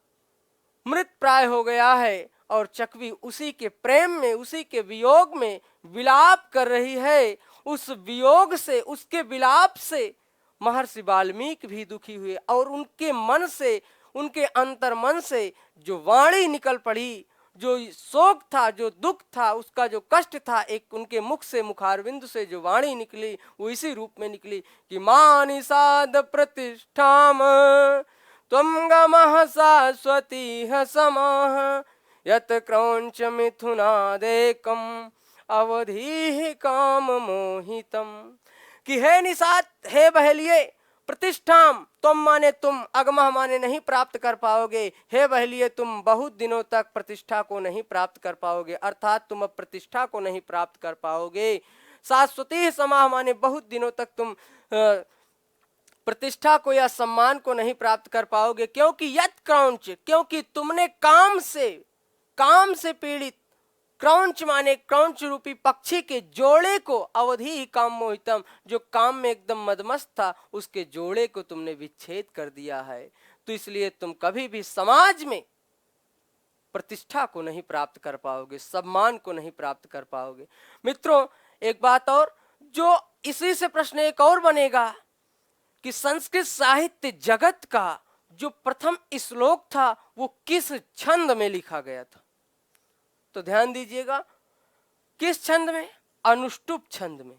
[SPEAKER 1] मृत प्राय हो गया है और चकवी उसी के प्रेम में, उसी के वियोग में विलाप कर रही है। उस वियोग से, उसके विलाप से महर्षि वाल्मीकि भी दुखी हुए और उनके मन से, उनके अंतर मन से जो वाणी निकल पड़ी, जो शोक था, जो दुख था, उसका जो कष्ट था, एक उनके मुख से, मुखारविंद से जो वाणी निकली वो इसी रूप में निकली कि मां निषाद प्रतिष्ठाम त्वं गमः शाश्वतीः समाः यत् क्रौञ्च मिथुनादेकम् अवधीः काम मोहितम। कि हे निषाद, हे बहेलिये, प्रतिष्ठाम, तुम माने तुम, अगमः माने नहीं प्राप्त कर पाओगे, हे बहेलिये तुम बहुत दिनों तक प्रतिष्ठा को नहीं प्राप्त कर पाओगे, अर्थात तुम अब प्रतिष्ठा को नहीं प्राप्त कर पाओगे। शाश्वती समाह माने बहुत दिनों तक तुम प्रतिष्ठा को या सम्मान को नहीं प्राप्त कर पाओगे, क्योंकि यत क्रौंच, क्योंकि तुमने काम से पीड़ित, क्रौंच माने क्रौंच रूपी पक्षी के जोड़े को, अवधि ही काम मोहितम, जो काम में एकदम मदमस्त था, उसके जोड़े को तुमने विच्छेद कर दिया है। तो इसलिए तुम कभी भी समाज में प्रतिष्ठा को नहीं प्राप्त कर पाओगे, सम्मान को नहीं प्राप्त कर पाओगे। मित्रों, एक बात और, जो इसी से प्रश्न एक और बनेगा कि संस्कृत साहित्य जगत का जो प्रथम श्लोक था वो किस छंद में लिखा गया था। तो ध्यान दीजिएगा, किस छंद में? अनुष्टुप छंद में।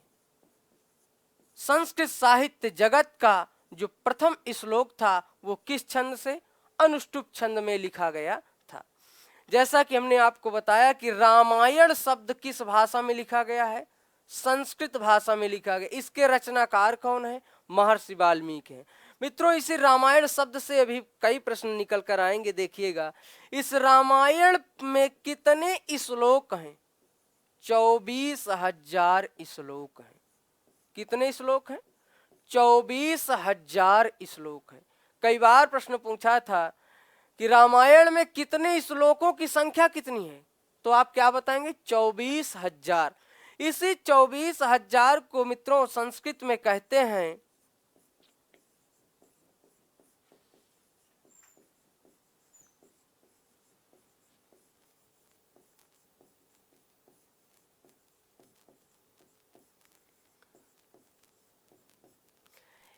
[SPEAKER 1] संस्कृत साहित्य जगत का जो प्रथम श्लोक था वो किस छंद से? अनुष्टुप छंद में लिखा गया था। जैसा कि हमने आपको बताया कि रामायण शब्द किस भाषा में लिखा गया है? संस्कृत भाषा में लिखा गया। इसके रचनाकार कौन है? महर्षि वाल्मीकि हैं। मित्रों, इसी रामायण शब्द से अभी कई प्रश्न निकल कर आएंगे, देखिएगा। इस रामायण में कितने श्लोक हैं? 24,000 श्लोक हैं। कितने श्लोक हैं? 24,000 श्लोक हैं। कई बार प्रश्न पूछा था कि रामायण में कितने श्लोकों की संख्या कितनी है, तो आप क्या बताएंगे? 24,000। इसी 24,000 को मित्रों संस्कृत में कहते हैं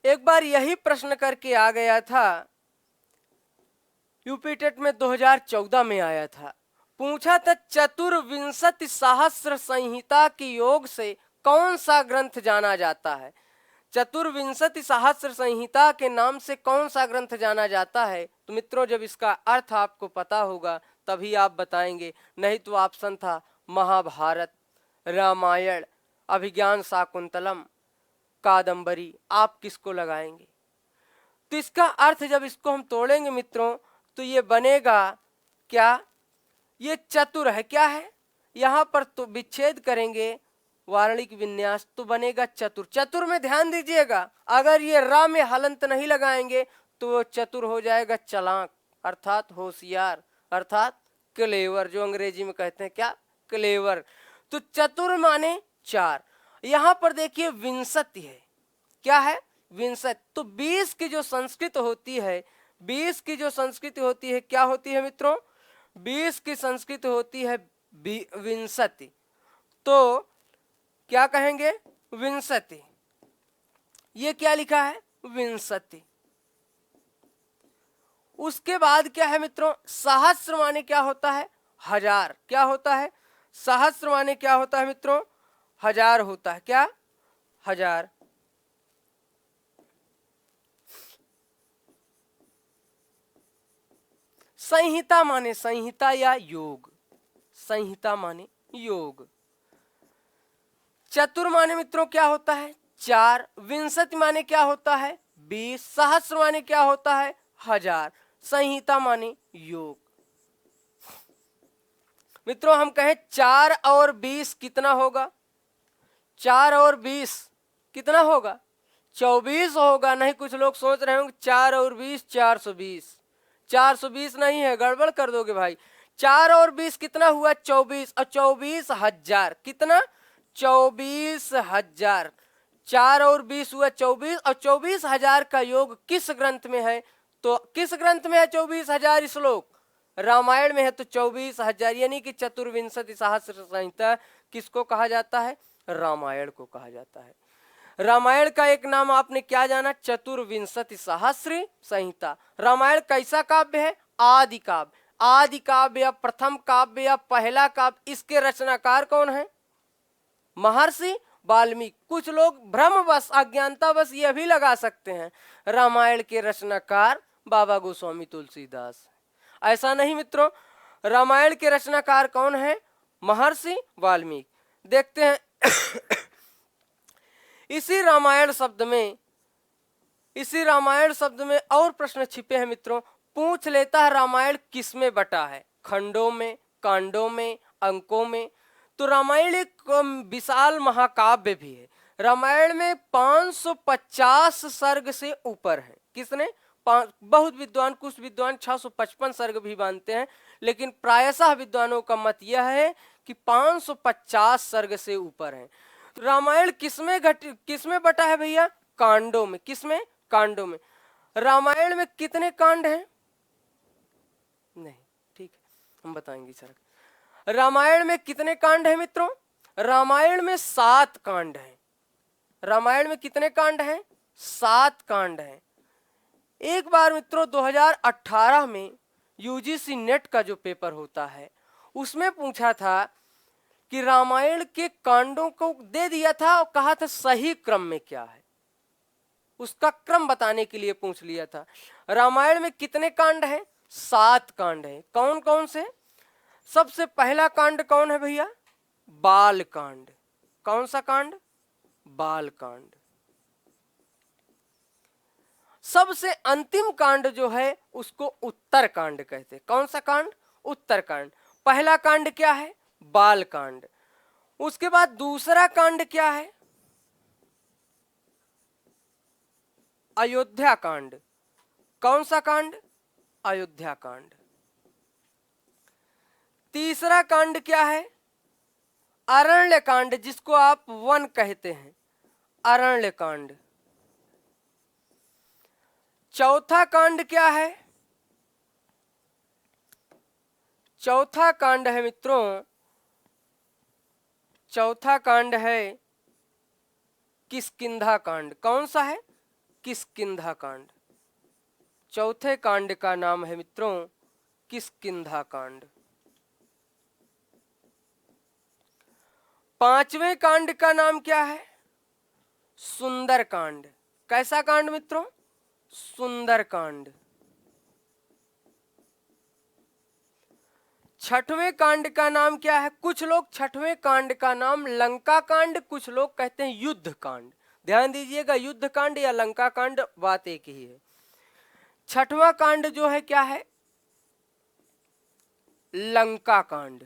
[SPEAKER 1] एक बार यही प्रश्न करके आ गया था, यूपी टेट में 2014 में आया था। पूछा था चतुर्विंशति सहस्र संहिता की योग से कौन सा ग्रंथ जाना जाता है? चतुर्विंशति सहस्र संहिता के नाम से कौन सा ग्रंथ जाना जाता है? तो मित्रों, जब इसका अर्थ आपको पता होगा तभी आप बताएंगे, नहीं तो ऑप्शन था महाभारत, रामायण, अभिज्ञान शाकुंतलम, कादंबरी। आप किसको लगाएंगे? तो इसका अर्थ जब इसको हम तोड़ेंगे मित्रों तो ये बनेगा क्या? ये चतुर है। क्या है? यहाँ पर तो विच्छेद करेंगे वार्णिक विन्यास तो बनेगा चतुर। चतुर में ध्यान दीजिएगा, अगर ये रा में हलंत नहीं लगाएंगे तो चतुर हो जाएगा चालाक, अर्थात होशियार, अर्थात क्लेवर, जो अंग्रेजी में कहते हैं क्या? क्लेवर। तो चतुर माने 4। यहाँ पर देखिए विंशति है। क्या है? विंशति। तो 20 की जो संस्कृत होती है, 20 की जो संस्कृत होती है, क्या होती है मित्रों? 20 की संस्कृत होती है विंशति। तो क्या कहेंगे? विंशति। ये क्या लिखा है? विंशति। उसके बाद क्या है मित्रों? सहस्र माने क्या होता है? हजार। क्या होता है? सहस्र माने क्या होता है मित्रों? हजार होता है। क्या? हजार। संहिता माने संहिता या योग। संहिता माने योग। चतुर माने मित्रों क्या होता है? 4। विंशति माने क्या होता है? 20। सहस्र माने क्या होता है? हजार। संहिता माने योग। मित्रों, हम कहें 4 और 20 कितना होगा? 4 और 20 कितना होगा? 24 होगा। नहीं, कुछ लोग सोच रहे होंगे 4 और 20 420। 420 नहीं है, गड़बड़ कर दोगे भाई। 4 और 20 कितना हुआ? 24। और 24,000 कितना? 24,000। 4 और 20 हुआ 24, और 24,000 का योग किस ग्रंथ में है? तो किस ग्रंथ में है 24,000 श्लोक? रामायण में है। तो 24,000 यानी कि चतुर्विंशति सहस्र संहिता किसको कहा जाता है? रामायण को कहा जाता है। रामायण का एक नाम आपने क्या जाना? चतुर्विंशति सहस्र संहिता। रामायण कैसा काव्य है? आदि काव्य। आदि काव्य या प्रथम काव्य या पहला काव्य। इसके रचनाकार कौन है? महर्षि वाल्मीकि। कुछ लोग भ्रमवश, अज्ञानतावश यह भी लगा सकते हैं रामायण के रचनाकार बाबा गोस्वामी तुलसीदास। ऐसा नहीं मित्रों, रामायण के रचनाकार कौन है? महर्षि वाल्मीकि। देखते हैं इसी रामायण शब्द में और प्रश्न छिपे हैं मित्रों। पूछ लेता है रामायण किसमें बटा है? खंडों में, कांडों में, अंकों में। तो रामायण एक विशाल महाकाव्य भी है। रामायण में 550 सर्ग से ऊपर है। किसने? बहुत विद्वान, कुछ विद्वान 655 सर्ग भी मानते हैं, लेकिन प्रायशः विद्वानों का मत यह है कि 550 सर्ग से ऊपर है। रामायण किसमें बटा है भैया? कांडों में। किसमें? कांडों में। रामायण में कितने कांड हैं? नहीं, ठीक है, हम बताएंगे सर। रामायण में कितने कांड हैं मित्रों? रामायण में 7 कांड हैं। रामायण में कितने कांड हैं? 7 कांड हैं। एक बार मित्रों 2018 में यूजीसी नेट का जो पेपर होता है उसमें पूछा था कि रामायण के कांडों को दे दिया था और कहा था सही क्रम में क्या है, उसका क्रम बताने के लिए पूछ लिया था। रामायण में कितने कांड हैं? 7 कांड हैं। कौन कौन से? सबसे पहला कांड कौन है भैया? बाल कांड। कौन सा कांड? बाल कांड। सबसे अंतिम कांड जो है उसको उत्तर कांड कहते हैं। कौन सा कांड? उत्तर कांड। पहला कांड क्या है? बाल कांड। उसके बाद दूसरा कांड क्या है? अयोध्या कांड। कौन सा कांड? अयोध्या कांड। तीसरा कांड क्या है? अरण्य कांड, जिसको आप वन कहते हैं, अरण्य कांड। चौथा कांड क्या है? चौथा कांड है मित्रों, चौथा कांड है किष्किंधा कांड। कौन सा है? किष्किंधा कांड। चौथे कांड का नाम है मित्रों किष्किंधा कांड। पांचवें कांड का नाम क्या है? सुंदर कांड। कैसा कांड मित्रों? सुंदर कांड। छठवें कांड का नाम क्या है? कुछ लोग छठवें कांड का नाम लंका कांड, कुछ लोग कहते हैं युद्ध कांड। ध्यान दीजिएगा, युद्ध कांड या लंका कांड बात एक ही है। छठवां कांड जो है क्या है? लंका कांड।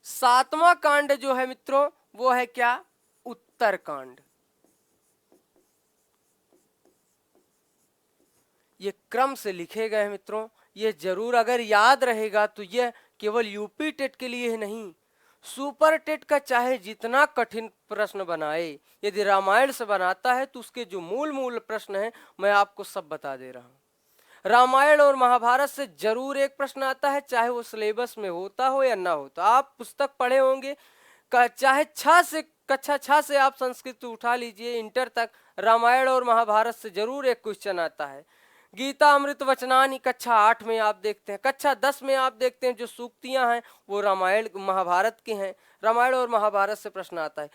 [SPEAKER 1] सातवां कांड जो है मित्रों वो है क्या? उत्तर कांड। ये क्रम से लिखे गए हैं मित्रों, ये जरूर अगर याद रहेगा तो ये केवल यूपी टेट के लिए ही नहीं, सुपर टेट का चाहे जितना कठिन प्रश्न बनाए, यदि रामायण से बनाता है तो उसके जो मूल प्रश्न हैं मैं आपको सब बता दे रहा हूं। रामायण और महाभारत से जरूर एक प्रश्न आता है, चाहे वो सिलेबस में होता हो या ना हो। तो आप पुस्तक पढ़े होंगे, चाहे कक्षा 6 से आप संस्कृत उठा लीजिए इंटर तक, रामायण और महाभारत से जरूर एक क्वेश्चन आता है। गीता अमृत वचनानी कक्षा 8 में आप देखते हैं, कक्षा 10 में आप देखते हैं जो सूक्तियां हैं वो रामायण महाभारत की हैं। रामायण और महाभारत से प्रश्न आता है।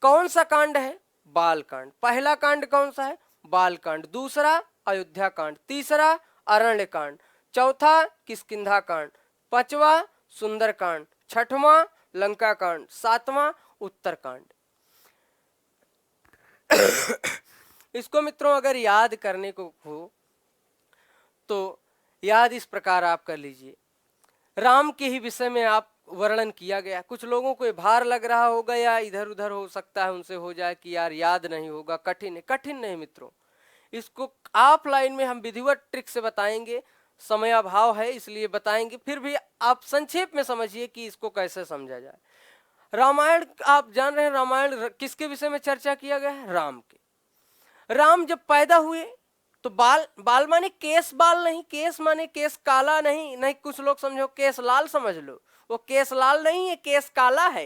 [SPEAKER 1] कौन सा कांड है? बाल कांड। पहला कांड कौन सा है? बाल कांड। दूसरा अयोध्या कांड। तीसरा अरण्य कांड। चौथा किष्किंधा कांड। पांचवा सुंदर कांड। छठवां लंका कांड। सातवां उत्तर कांड। इसको मित्रों अगर याद करने को हो तो याद इस प्रकार आप कर लीजिए। राम के ही विषय में आप वर्णन किया गया। कुछ लोगों को भार लग रहा होगा या इधर उधर हो सकता है उनसे हो जाए कि यार याद नहीं होगा, कठिन है। कठिन नहीं मित्रों, इसको ऑफलाइन में हम विधिवत ट्रिक से बताएंगे। समय अभाव है इसलिए बताएंगे, फिर भी आप संक्षेप में समझिए कि इसको कैसे समझा जाए। रामायण आप जान रहे हैं, रामायण किसके विषय में चर्चा किया गया है? राम के। राम जब पैदा हुए तो बाल माने केस बाल नहीं, केस माने केस काला नहीं, कुछ लोग समझो केस लाल समझ लो, वो केस लाल नहीं है, केस काला है।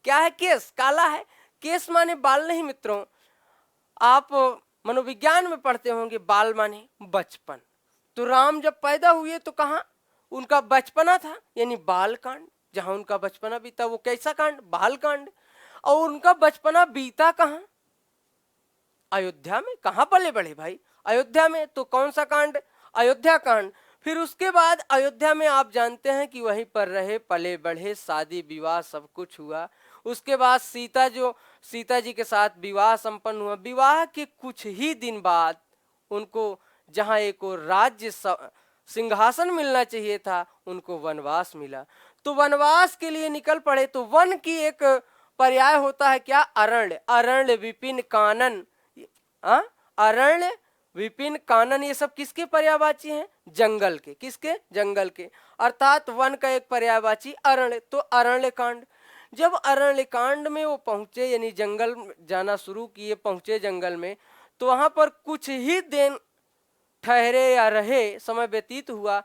[SPEAKER 1] क्या है? केस काला है। केस माने बाल नहीं मित्रों, आप मनोविज्ञान में पढ़ते होंगे, बाल माने बचपन। तो राम जब पैदा हुए तो कहाँ उनका बचपना था, यानी बाल कांड। जहां उनका बचपना बीता वो कैसा कांड? बाल कांड। और उनका बचपना बीता कहाँ? अयोध्या में कहाँ पले बढ़े भाई, अयोध्या में। तो कौन सा कांड, अयोध्या कांड। फिर उसके बाद अयोध्या में आप जानते हैं कि वहीं पर रहे, पले बढ़े, शादी विवाह सब कुछ हुआ। उसके बाद सीता जी के साथ विवाह संपन्न हुआ। विवाह के कुछ ही दिन बाद उनको जहां एक और राज्य सिंहासन मिलना चाहिए था, उनको वनवास मिला। तो वनवास के लिए निकल पड़े। तो वन की एक पर्याय होता है क्या, अरण्य। अरण्य विपिन कानन, अरण्य विपिन कानन, ये सब किसके पर्यायवाची हैं, जंगल के। किसके, जंगल के। अर्थात वन का एक पर्यायवाची अरण्य। तो अरण्य कांड, जब अरण्य कांड में वो पहुंचे, यानी जंगल जाना शुरू किए, पहुंचे जंगल में, तो वहां पर कुछ ही दिन ठहरे या रहे, समय व्यतीत हुआ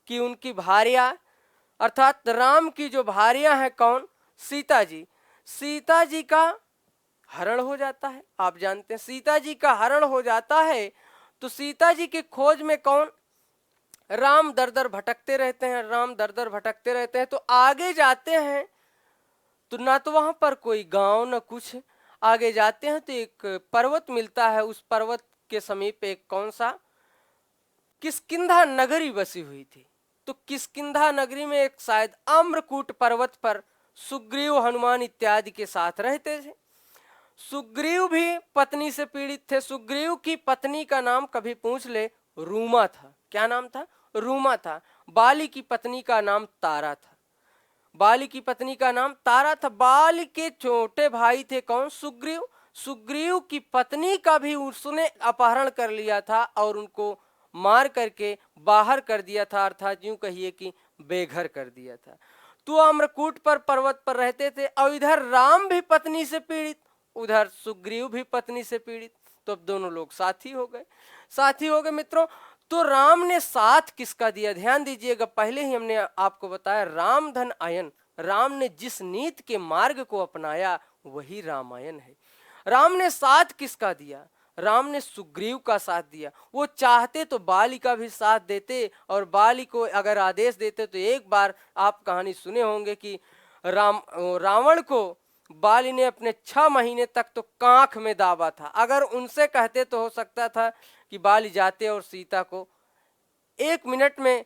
[SPEAKER 1] कि उनकी भार्या, अर्थात राम की जो भार्या है कौन, सीता जी, सीता जी का हरण हो जाता है। आप जानते हैं सीता जी का हरण हो जाता है। तो सीता जी की खोज में कौन, राम दर दर भटकते रहते हैं, राम दर दर भटकते रहते हैं। तो आगे जाते हैं तो ना तो वहां पर कोई गांव न कुछ, आगे जाते हैं तो एक पर्वत मिलता है। उस पर्वत के समीप एक कौन सा, किष्किंधा नगरी बसी हुई थी। तो किष्किंधा नगरी में एक शायद अम्रकूट पर्वत पर सुग्रीव, हनुमान इत्यादि के साथ रहते थे। सुग्रीव भी पत्नी से पीड़ित थे। सुग्रीव की पत्नी का नाम कभी पूछ ले, रूमा था। क्या नाम था, रूमा था। बाली की पत्नी का नाम तारा था। बाली की पत्नी का नाम तारा था। बाली के छोटे भाई थे कौन, सुग्रीव। सुग्रीव की पत्नी का भी उसने अपहरण कर लिया था और उनको मार करके बाहर कर दिया था, अर्थात यूं कहिए कि बेघर कर दिया था। तो अम्रकूट पर पर्वत पर रहते थे। और इधर राम भी पत्नी से पीड़ित, उधर सुग्रीव भी पत्नी से पीड़ित। तो अब दोनों लोग साथी हो गए, साथी हो गए मित्रों। तो राम ने साथ किसका दिया, ध्यान दीजिएगा। पहले ही हमने आपको बताया राम धन आयन, राम ने जिस नीति के मार्ग को अपनाया वही रामायण है। राम ने साथ किसका दिया, राम ने सुग्रीव का साथ दिया। वो चाहते तो बाली का भी साथ देते, और बाली को अगर आदेश देते तो एक बार आप कहानी सुने होंगे कि रावण को बाली ने अपने 6 महीने तक तो कांख में दाबा था। अगर उनसे कहते तो हो सकता था कि बाली जाते और सीता को 1 मिनट में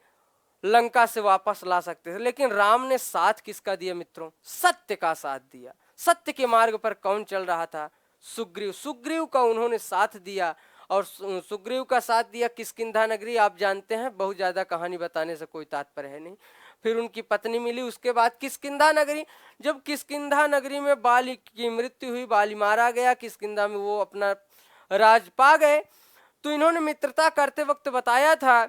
[SPEAKER 1] लंका से वापस ला सकते थे। लेकिन राम ने साथ किसका दिया मित्रों, सत्य का साथ दिया। सत्य के मार्ग पर कौन चल रहा था, सुग्रीव। सुग्रीव का उन्होंने साथ दिया। और सुग्रीव का साथ दिया किष्किंधा नगरी। आप जानते हैं, बहुत ज्यादा कहानी बताने से कोई तात्पर्य है नहीं। फिर उनकी पत्नी मिली, उसके बाद किष्किंधा नगरी। जब किष्किंधा नगरी में बाली की मृत्यु हुई, बाली मारा गया, किष्किंधा में वो अपना राज पा गए। तो इन्होंने मित्रता करते वक्त बताया था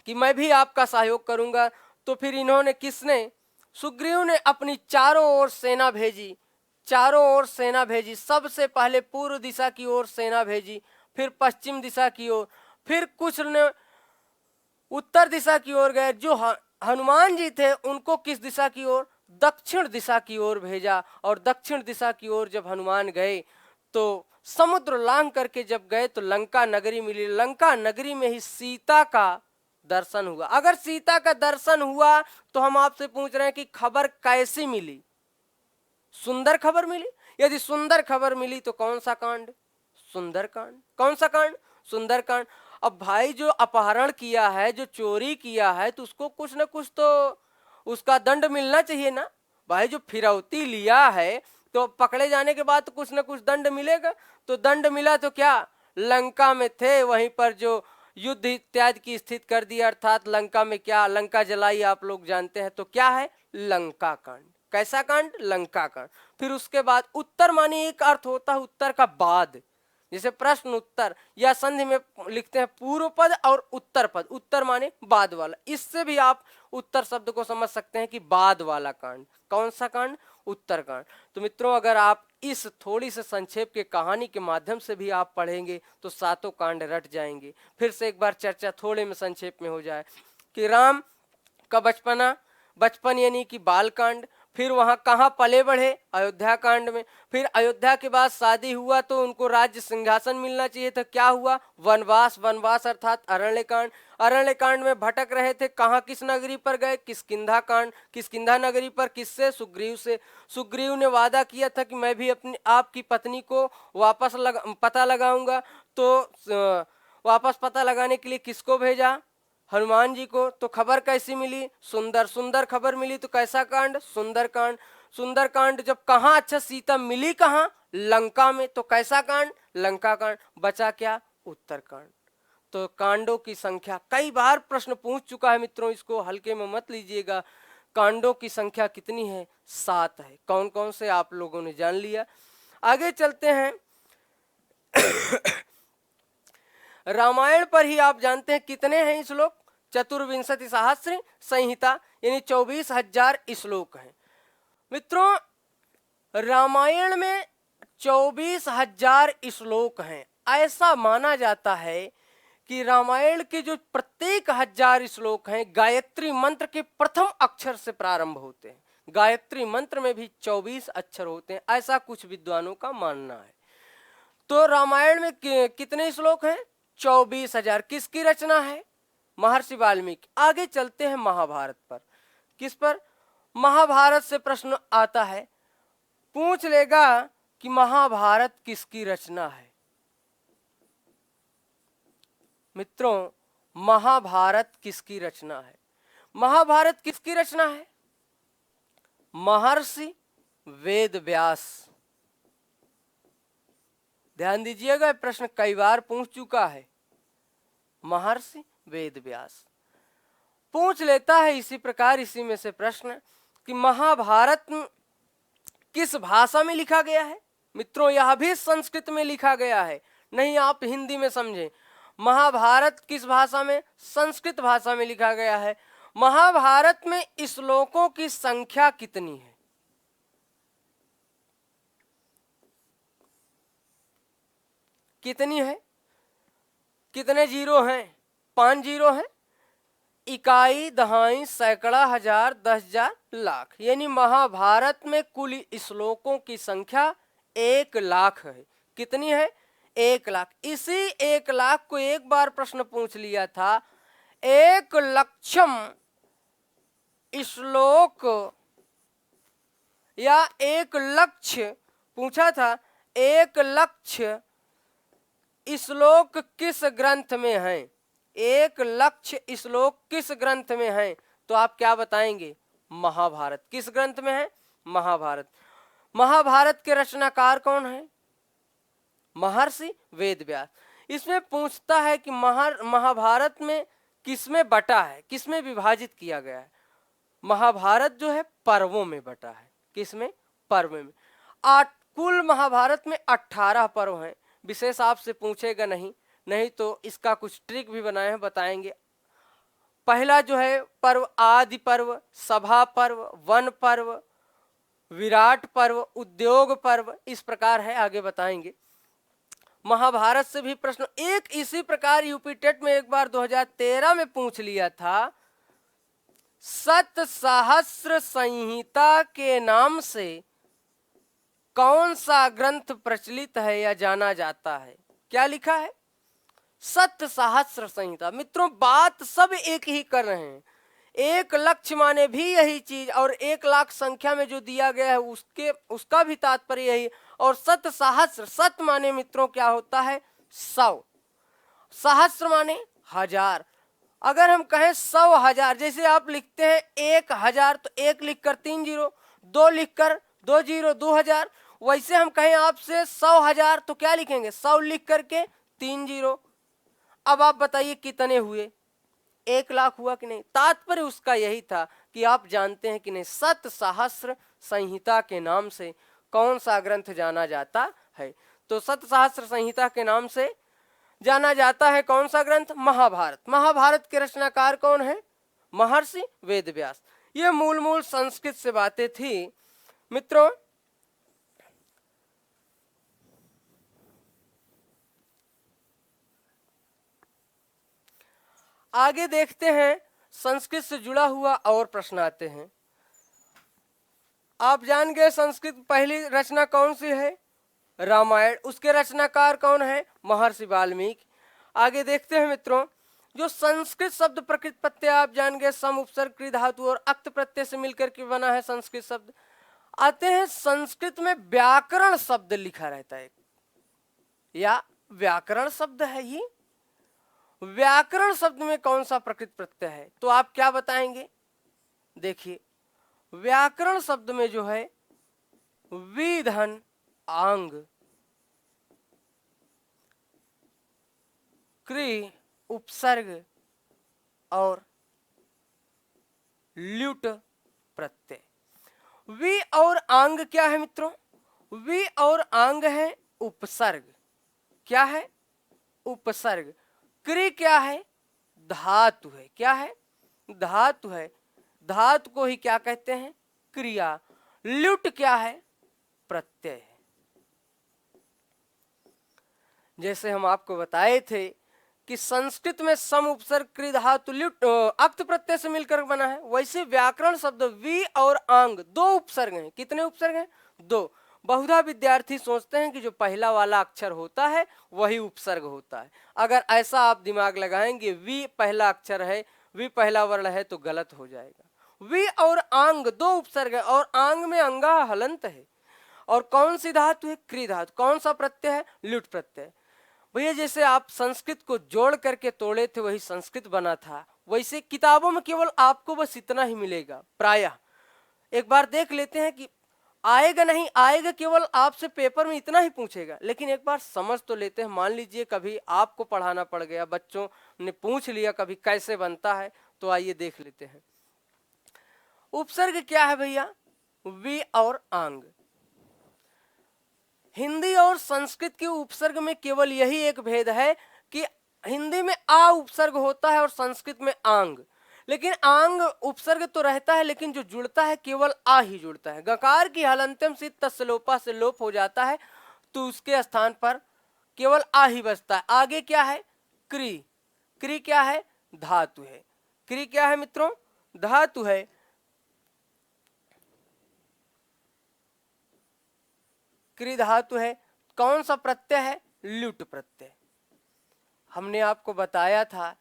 [SPEAKER 1] कि मैं भी आपका सहयोग करूंगा। तो फिर इन्होंने, किसने, सुग्रीव ने अपनी चारों ओर सेना भेजी, चारों ओर सेना भेजी। सबसे पहले पूर्व दिशा की ओर सेना भेजी, फिर पश्चिम दिशा की ओर, फिर कुछ ने उत्तर दिशा की ओर गए। जो हनुमान जी थे उनको किस दिशा की ओर, दक्षिण दिशा की ओर भेजा। और दक्षिण दिशा की ओर जब हनुमान गए तो समुद्र लांघ करके जब गए तो लंका नगरी मिली। लंका नगरी में ही सीता का दर्शन हुआ। अगर सीता का दर्शन हुआ तो हम आपसे पूछ रहे हैं कि खबर कैसी मिली, सुंदर खबर मिली। यदि सुंदर खबर मिली तो कौन सा कांड, सुंदर कांड। कौन सा कांड, सुंदर कांड। अब भाई जो अपहरण किया है, जो चोरी किया है, तो उसको कुछ ना कुछ तो उसका दंड मिलना चाहिए ना भाई। जो फिरौती लिया है तो पकड़े जाने के बाद तो कुछ ना कुछ दंड मिलेगा। तो दंड मिला तो क्या, लंका में थे, वहीं पर जो युद्ध इत्यादि की स्थिति कर दी। अर्थात लंका में क्या, लंका जलाई आप लोग जानते हैं। तो क्या है, लंका कांड। कैसा कांड, लंका कांड। फिर उसके बाद उत्तर माने एक अर्थ होता है उत्तर का बाद, जैसे प्रश्न उत्तर या संधि में लिखते हैं पूर्व पद और उत्तर पद। उत्तर माने बाद वाला, इससे भी आप उत्तर शब्द को समझ सकते हैं कि बाद वाला कांड। कौन सा कांड, उत्तर कांड। तो मित्रों, अगर आप इस थोड़ी से संक्षेप के कहानी के माध्यम से भी आप पढ़ेंगे तो सातों कांड रट जाएंगे। फिर से एक बार चर्चा थोड़े में संक्षेप में हो जाए कि राम का बचपना, बचपन यानी कि बाल कांड, फिर वहां कहाँ पले बढ़े, अयोध्या कांड में। फिर अयोध्या के बाद शादी हुआ तो उनको राज्य सिंहासन मिलना चाहिए था, क्या हुआ, वनवास। वनवास अर्थात अरण्य कांड। अरण्य कांड में भटक रहे थे, कहाँ किस नगरी पर गए, किष्किंधा कांड। किष्किंधा नगरी पर किससे, सुग्रीव से। सुग्रीव ने वादा किया था कि मैं भी अपनी आपकी पत्नी को वापस पता लगाऊंगा। तो वापस पता लगाने के लिए किसको भेजा, हनुमान जी को। तो खबर कैसी मिली, सुंदर सुंदर खबर मिली। तो कैसा कांड, सुंदर कांड। सुंदर कांड जब कहाँ, अच्छा सीता मिली कहाँ, लंका में। तो कैसा कांड, लंका कांड। बचा क्या, उत्तर कांड। तो कांडों की संख्या, कई बार प्रश्न पूछ चुका है मित्रों, इसको हल्के में मत लीजिएगा। कांडों की संख्या कितनी है, 7 है। कौन कौन से आप लोगों ने जान लिया। आगे चलते हैं। रामायण पर ही आप जानते हैं कितने हैं श्लोक, चतुर्विंशति सहस्र संहिता, यानी 24,000 श्लोक हैं मित्रों। रामायण में 24,000 श्लोक हैं। ऐसा माना जाता है कि रामायण के जो प्रत्येक 1000 श्लोक हैं गायत्री मंत्र के प्रथम अक्षर से प्रारंभ होते हैं। गायत्री मंत्र में भी 24 अक्षर होते हैं, ऐसा कुछ विद्वानों का मानना है। तो रामायण में कितने श्लोक हैं, 24,000। किसकी रचना है, महर्षि वाल्मीकि। आगे चलते हैं महाभारत पर। किस पर, महाभारत से प्रश्न आता है, पूछ लेगा कि महाभारत किसकी रचना है। मित्रों, महाभारत किसकी रचना है, महाभारत किसकी रचना है, महर्षि वेद व्यास। ध्यान दीजिएगा, प्रश्न कई बार पूछ चुका है। महर्षि वेद व्यास पूछ लेता है इसी प्रकार, इसी में से प्रश्न कि महाभारत किस भाषा में लिखा गया है। मित्रों, यह भी संस्कृत में लिखा गया है, नहीं आप हिंदी में समझें। महाभारत किस भाषा में, संस्कृत भाषा में लिखा गया है। महाभारत में श्लोकों की संख्या कितनी है, कितनी है, कितने जीरो हैं, 5 जीरो हैं। इकाई, दहाई, सैकड़ा, हजार, 10,000, लाख, यानी महाभारत में कुल श्लोकों की संख्या 1,00,000 है। कितनी है, 1,00,000। इसी 1,00,000 को एक बार प्रश्न पूछ लिया था, 1,00,000 श्लोक या 1,00,000 पूछा था, 1,00,000 श्लोक किस ग्रंथ में है, 1,00,000 श्लोक किस ग्रंथ में है। तो आप क्या बताएंगे, महाभारत। किस ग्रंथ में है, महाभारत। महाभारत के रचनाकार कौन है, महर्षि वेद व्यास। इसमें पूछता है कि महाभारत में किसमें बटा है, किसमें विभाजित किया गया है। महाभारत जो है पर्वों में बटा है। किसमें, पर्व में। कुल महाभारत में 18 पर्व हैं। विशेष आपसे पूछेगा नहीं, नहीं तो इसका कुछ ट्रिक भी बनाए हैं, बताएंगे। पहला जो है पर्व, आदि पर्व, सभा पर्व, वन पर्व, विराट पर्व, उद्योग पर्व, इस प्रकार है, आगे बताएंगे। महाभारत से भी प्रश्न एक इसी प्रकार यूपी टेट में एक बार 2013 में पूछ लिया था, सतसहस्र संहिता के नाम से कौन सा ग्रंथ प्रचलित है या जाना जाता है। क्या लिखा है, सतसहस्र संहिता। मित्रों, बात सब एक ही कर रहे हैं, 1,00,000 माने भी यही चीज, और 1,00,000 संख्या में जो दिया गया है उसका भी तात्पर्य यही। और सतसहस्र, सत माने मित्रों क्या होता है, 100, सहस्र माने 1000। अगर हम कहें 100,000, जैसे आप लिखते हैं 1,000 तो 1 लिखकर 3 जीरो, 2 लिखकर 2 जीरो, 2,000। वैसे हम कहें आपसे 100,000 तो क्या लिखेंगे, 100 लिख करके 3 जीरो। अब आप बताइए कितने हुए, 1,00,000 हुआ कि नहीं। तात्पर्य उसका यही था कि आप जानते हैं कि नहीं, सतसहस्र संहिता के नाम से कौन सा ग्रंथ जाना जाता है। तो सतसहस्र संहिता के नाम से जाना जाता है कौन सा ग्रंथ, महाभारत। महाभारत के रचनाकार कौन है, महर्षि वेद व्यास। ये मूल संस्कृत से बातें थी मित्रों। आगे देखते हैं, संस्कृत से जुड़ा हुआ और प्रश्न आते हैं। आप जान गए संस्कृत पहली रचना कौन सी है? रामायण। उसके रचनाकार कौन है? महर्षि वाल्मीकि। आगे देखते हैं मित्रों, जो संस्कृत शब्द प्रकृत प्रत्यय आप जान गए, सम उपसर्ग क्रिया धातु और अक्त प्रत्यय से मिलकर के बना है संस्कृत शब्द। आते हैं संस्कृत में व्याकरण शब्द लिखा रहता है, या व्याकरण शब्द है ही। व्याकरण शब्द में कौन सा प्रकृत प्रत्यय है? तो आप क्या बताएंगे? देखिए, व्याकरण शब्द में जो है विधन आंग क्रि उपसर्ग और ल्युट प्रत्यय। वि और आंग क्या है मित्रों? वि और आंग है उपसर्ग। क्या है? उपसर्ग। क्रि क्या है? धातु है। क्या है? धातु है। धातु को ही क्या कहते हैं? क्रिया। ल्युट क्या है? प्रत्यय है। जैसे हम आपको बताए थे कि संस्कृत में सम उपसर्ग क्रिया धातु ल्युट अक्त प्रत्यय से मिलकर बना है, वैसे व्याकरण शब्द वि और आंग दो उपसर्ग हैं। कितने उपसर्ग हैं? दो। बहुधा विद्यार्थी सोचते हैं कि जो पहला वाला अक्षर होता है वही उपसर्ग होता है। अगर ऐसा आप दिमाग लगाएंगे वि पहला अक्षर है, वि पहला वर्ण है, तो गलत हो जाएगा। वि और आंग दो उपसर्ग है और आंग में अंगा हलंत है। और कौन सी धातु है? क्रि धातु। कौन सा प्रत्यय है? ल्युट प्रत्यय। भैया जैसे आप संस्कृत को जोड़ करके तोड़े थे वही संस्कृत बना था, वैसे किताबों में केवल आपको बस इतना ही मिलेगा प्रायः। एक बार देख लेते हैं कि आएगा नहीं आएगा, केवल आपसे पेपर में इतना ही पूछेगा, लेकिन एक बार समझ तो लेते हैं। मान लीजिए कभी आपको पढ़ाना पड़ गया, बच्चों ने पूछ लिया कभी कैसे बनता है, तो आइए देख लेते हैं। उपसर्ग क्या है भैया? वि और आंग। हिंदी और संस्कृत के उपसर्ग में केवल यही एक भेद है कि हिंदी में आ उपसर्ग होता है और संस्कृत में आंग। लेकिन आंग उपसर्ग तो रहता है, लेकिन जो जुड़ता है केवल आ ही जुड़ता है। गकार की हलंत्यम से तस्लोपा से लोप हो जाता है, तो उसके स्थान पर केवल आ ही बचता है। आगे क्या है? क्रि। क्रि क्या है? धातु है। क्रि क्या है मित्रों? धातु है। क्रि धातु है। कौन सा प्रत्यय है? ल्युट प्रत्यय। हमने आपको बताया था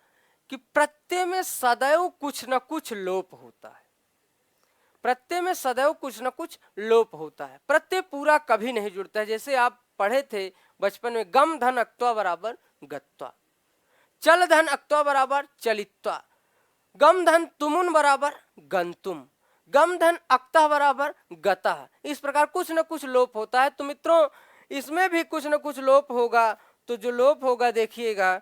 [SPEAKER 1] कि प्रत्यय में सदैव कुछ न कुछ लोप होता है। प्रत्यय में सदैव कुछ न कुछ लोप होता है। प्रत्यय पूरा कभी नहीं जुड़ता है। जैसे आप पढ़े थे बचपन में, गम धन अक्त्वा बराबर गत्वा, चल धन अक्त्वा बराबर चलित्वा, गम धन तुमुन बराबर गंतुम, गम धन अक्ता बराबर गता। इस प्रकार कुछ न कुछ लोप होता है। तो मित्रों इसमें भी कुछ न कुछ लोप होगा। तो जो लोप होगा देखिएगा,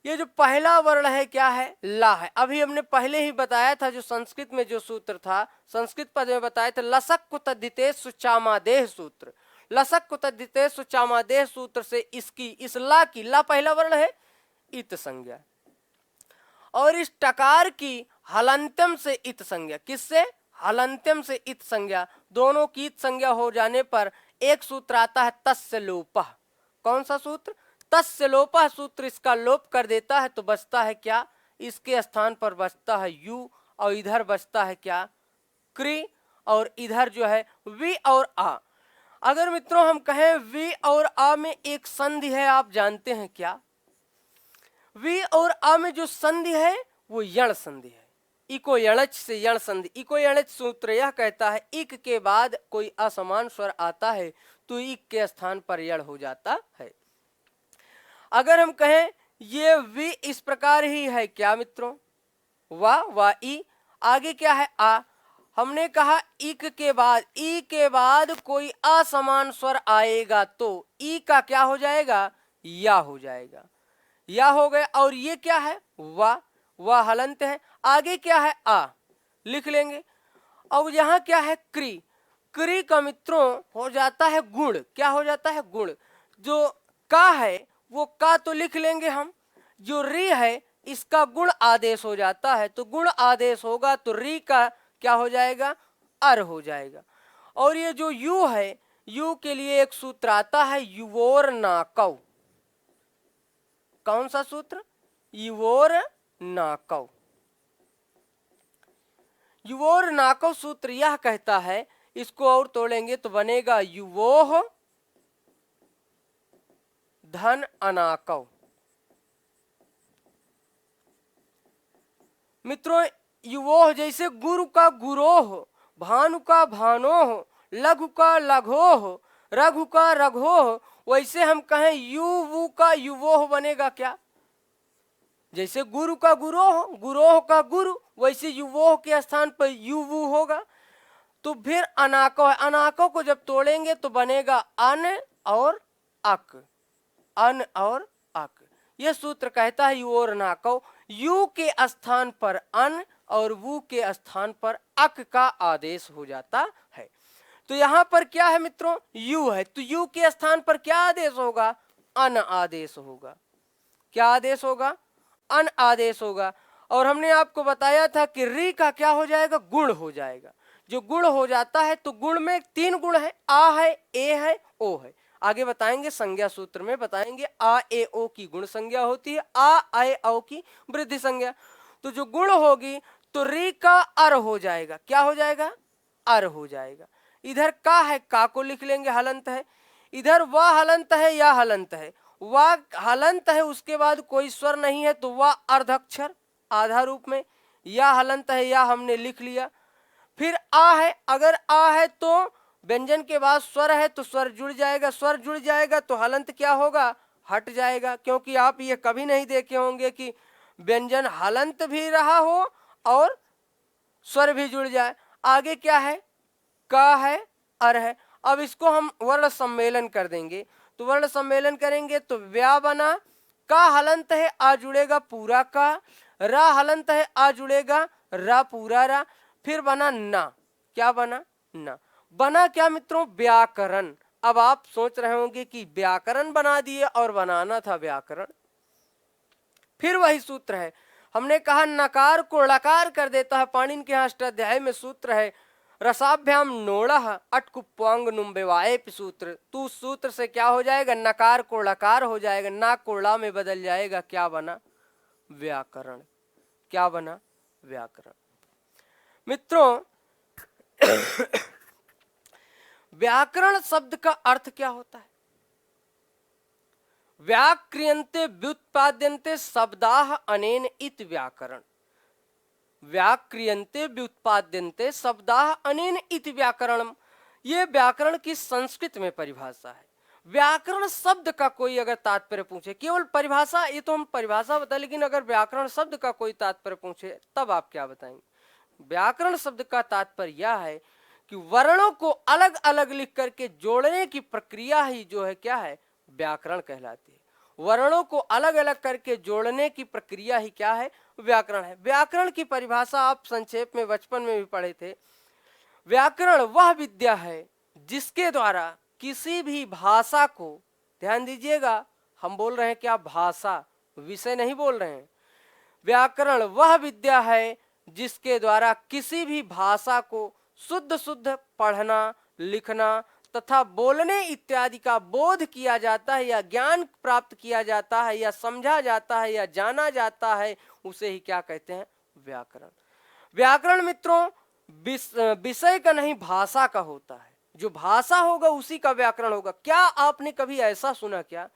[SPEAKER 1] ये जो पहला वर्ण है क्या है? ला है। अभी हमने पहले ही बताया था, जो संस्कृत में जो सूत्र था, संस्कृत पद में बताया था, लसक कुतद्धिते सुचामादेह सूत्र। लसक कुतद्धिते सुचामादेह सूत्र से इसकी, इस ला की, ला पहला वर्ण है, इत संज्ञा, और इस टकार की हलंत्यम से इत संज्ञा। किससे? हलंत्यम से इत संज्ञा। दोनों की इत संज्ञा हो जाने पर एक सूत्र आता है तस्य लोपः। कौन सा सूत्र? तस्य लोपः सूत्र इसका लोप कर देता है, तो बचता है क्या? इसके स्थान पर बचता है यू, और इधर बचता है क्या? क्रि, और इधर जो है वि और आ। अगर मित्रों हम कहें वि और आ में एक संधि है, आप जानते हैं क्या? वि और आ में जो संधि है वो यण संधि है। इको यणच से यण संधि। इको यणच सूत्र यह कहता है इक के बाद कोई असमान स्वर आता है तो इक के स्थान पर यण हो जाता है। अगर हम कहें ये वि इस प्रकार ही है क्या मित्रों? वा ई, आगे क्या है? आ। हमने कहा इक के बाद, ई के बाद कोई असमान स्वर आएगा तो ई का क्या हो जाएगा? या हो जाएगा। या हो गया। और ये क्या है? वाह हलंत है। आगे क्या है? आ, लिख लेंगे। और यहाँ क्या है? क्रि। क्रि का मित्रों हो जाता है गुण। क्या हो जाता है? गुण। जो का है वो का तो लिख लेंगे हम, जो री है इसका गुण आदेश हो जाता है, तो गुण आदेश होगा तो री का क्या हो जाएगा? अर हो जाएगा। और ये जो यू है, यू के लिए एक सूत्र आता है युवोर नाकौ। कौन सा सूत्र? युवोर नाकौ। युवोर नाकौ सूत्र यह कहता है इसको और तोड़ेंगे तो बनेगा युवोह धन अनाकव। मित्रों, युवोह जैसे गुरु का गुरोह, भानु का भानोह, लघु का लघोह, रघु का रघोह, वैसे हम कहें युवु का युवोह बनेगा क्या? जैसे गुरु का गुरोह, गुरोह का गुरु, वैसे युवोह के स्थान पर युवु होगा। तो फिर अनाको है, अनाको को जब तोड़ेंगे तो बनेगा अन और अक, अन और अक। यह सूत्र कहता है यु और नाको, यू के स्थान पर अन और वु के स्थान पर अक का आदेश हो जाता है। तो यहां पर क्या है मित्रों? यू है, तो यू के स्थान पर क्या आदेश होगा? अन आदेश होगा। क्या आदेश होगा? अन आदेश होगा। और हमने आपको बताया था कि री का क्या हो जाएगा? गुण हो जाएगा। जो गुण हो जाता है तो गुण में 3 गुण है, आ है, ए है, ओ है। आगे बताएंगे, संज्ञा सूत्र में बताएंगे आ ए ओ की गुण संज्ञा होती है, आ आए औ की वृद्धि संज्ञा। तो जो गुण होगी तो री का अर हो जाएगा। क्या हो जाएगा? अर हो जाएगा। इधर का है, का को लिख लेंगे, हलंत है। इधर वह हलंत है या हलंत है, वह हलंत है, उसके बाद कोई स्वर नहीं है तो वह अर्धक्षर आधा रूप में, या हलंत है या हमने लिख लिया। फिर आ है, अगर आ है तो व्यंजन के बाद स्वर है तो स्वर जुड़ जाएगा, स्वर जुड़ जाएगा तो हलंत क्या होगा? हट जाएगा। क्योंकि आप ये कभी नहीं देखे होंगे कि व्यंजन हलंत भी रहा हो और स्वर भी जुड़ जाए। आगे क्या है? का है, अर है। अब इसको हम वर्ण सम्मेलन कर देंगे, तो वर्ण सम्मेलन करेंगे तो व्या बना, का हलंत है, आ जुड़ेगा पूरा का, रा हलंत है, आ जुड़ेगा रा पूरा रा, फिर बना ना। क्या बना? ना। बना क्या मित्रों? व्याकरण। अब आप सोच रहे होंगे कि व्याकरण बना दिए और बनाना था व्याकरण। फिर वही सूत्र है, हमने कहा नकार को ळकार कर देता है। पाणिनि के अष्टाध्याय में सूत्र है, रसाभ्याम नोड़ह अटकुप्वांग नुम्बेवाए सूत्र। तू सूत्र से क्या हो जाएगा? नकार को ळकार हो जाएगा, ना को ला में बदल जाएगा। क्या बना? व्याकरण। क्या बना? व्याकरण। मित्रों, व्याकरण शब्द का अर्थ क्या होता है? व्याक्रियन्ते व्युत्पाद्यन्ते शब्दाः अनेन इति व्याकरण। व्याक्रियन्ते व्युत्पाद्यन्ते शब्दाः अनेन इति व्याकरणम। ये व्याकरण की संस्कृत में परिभाषा है। व्याकरण शब्द का कोई अगर तात्पर्य पूछे, केवल परिभाषा, ये तो हम परिभाषा बता, लेकिन अगर व्याकरण शब्द का कोई तात्पर्य पूछे तब आप क्या बताएंगे? व्याकरण शब्द का तात्पर्य यह है कि वर्णों को अलग अलग लिख करके जोड़ने की प्रक्रिया ही जो है क्या है? व्याकरण कहलाती है। वर्णों को अलग अलग करके जोड़ने की प्रक्रिया ही क्या है? व्याकरण है। व्याकरण की परिभाषा आप संक्षेप में बचपन में भी पढ़े थे। व्याकरण वह विद्या है जिसके द्वारा किसी भी भाषा को, ध्यान दीजिएगा, हम बोल रहे हैं क्या? भाषा, विषय नहीं बोल रहे हैं। व्याकरण वह विद्या है जिसके द्वारा किसी भी भाषा को शुद्ध शुद्ध पढ़ना, लिखना तथा बोलने इत्यादि का बोध किया जाता है, या ज्ञान प्राप्त किया जाता है, या समझा जाता है, या जाना जाता है, उसे ही क्या कहते हैं? व्याकरण। व्याकरण मित्रों विषय का नहीं, भाषा का होता है। जो भाषा होगा उसी का व्याकरण होगा। क्या आपने कभी ऐसा सुना? क्या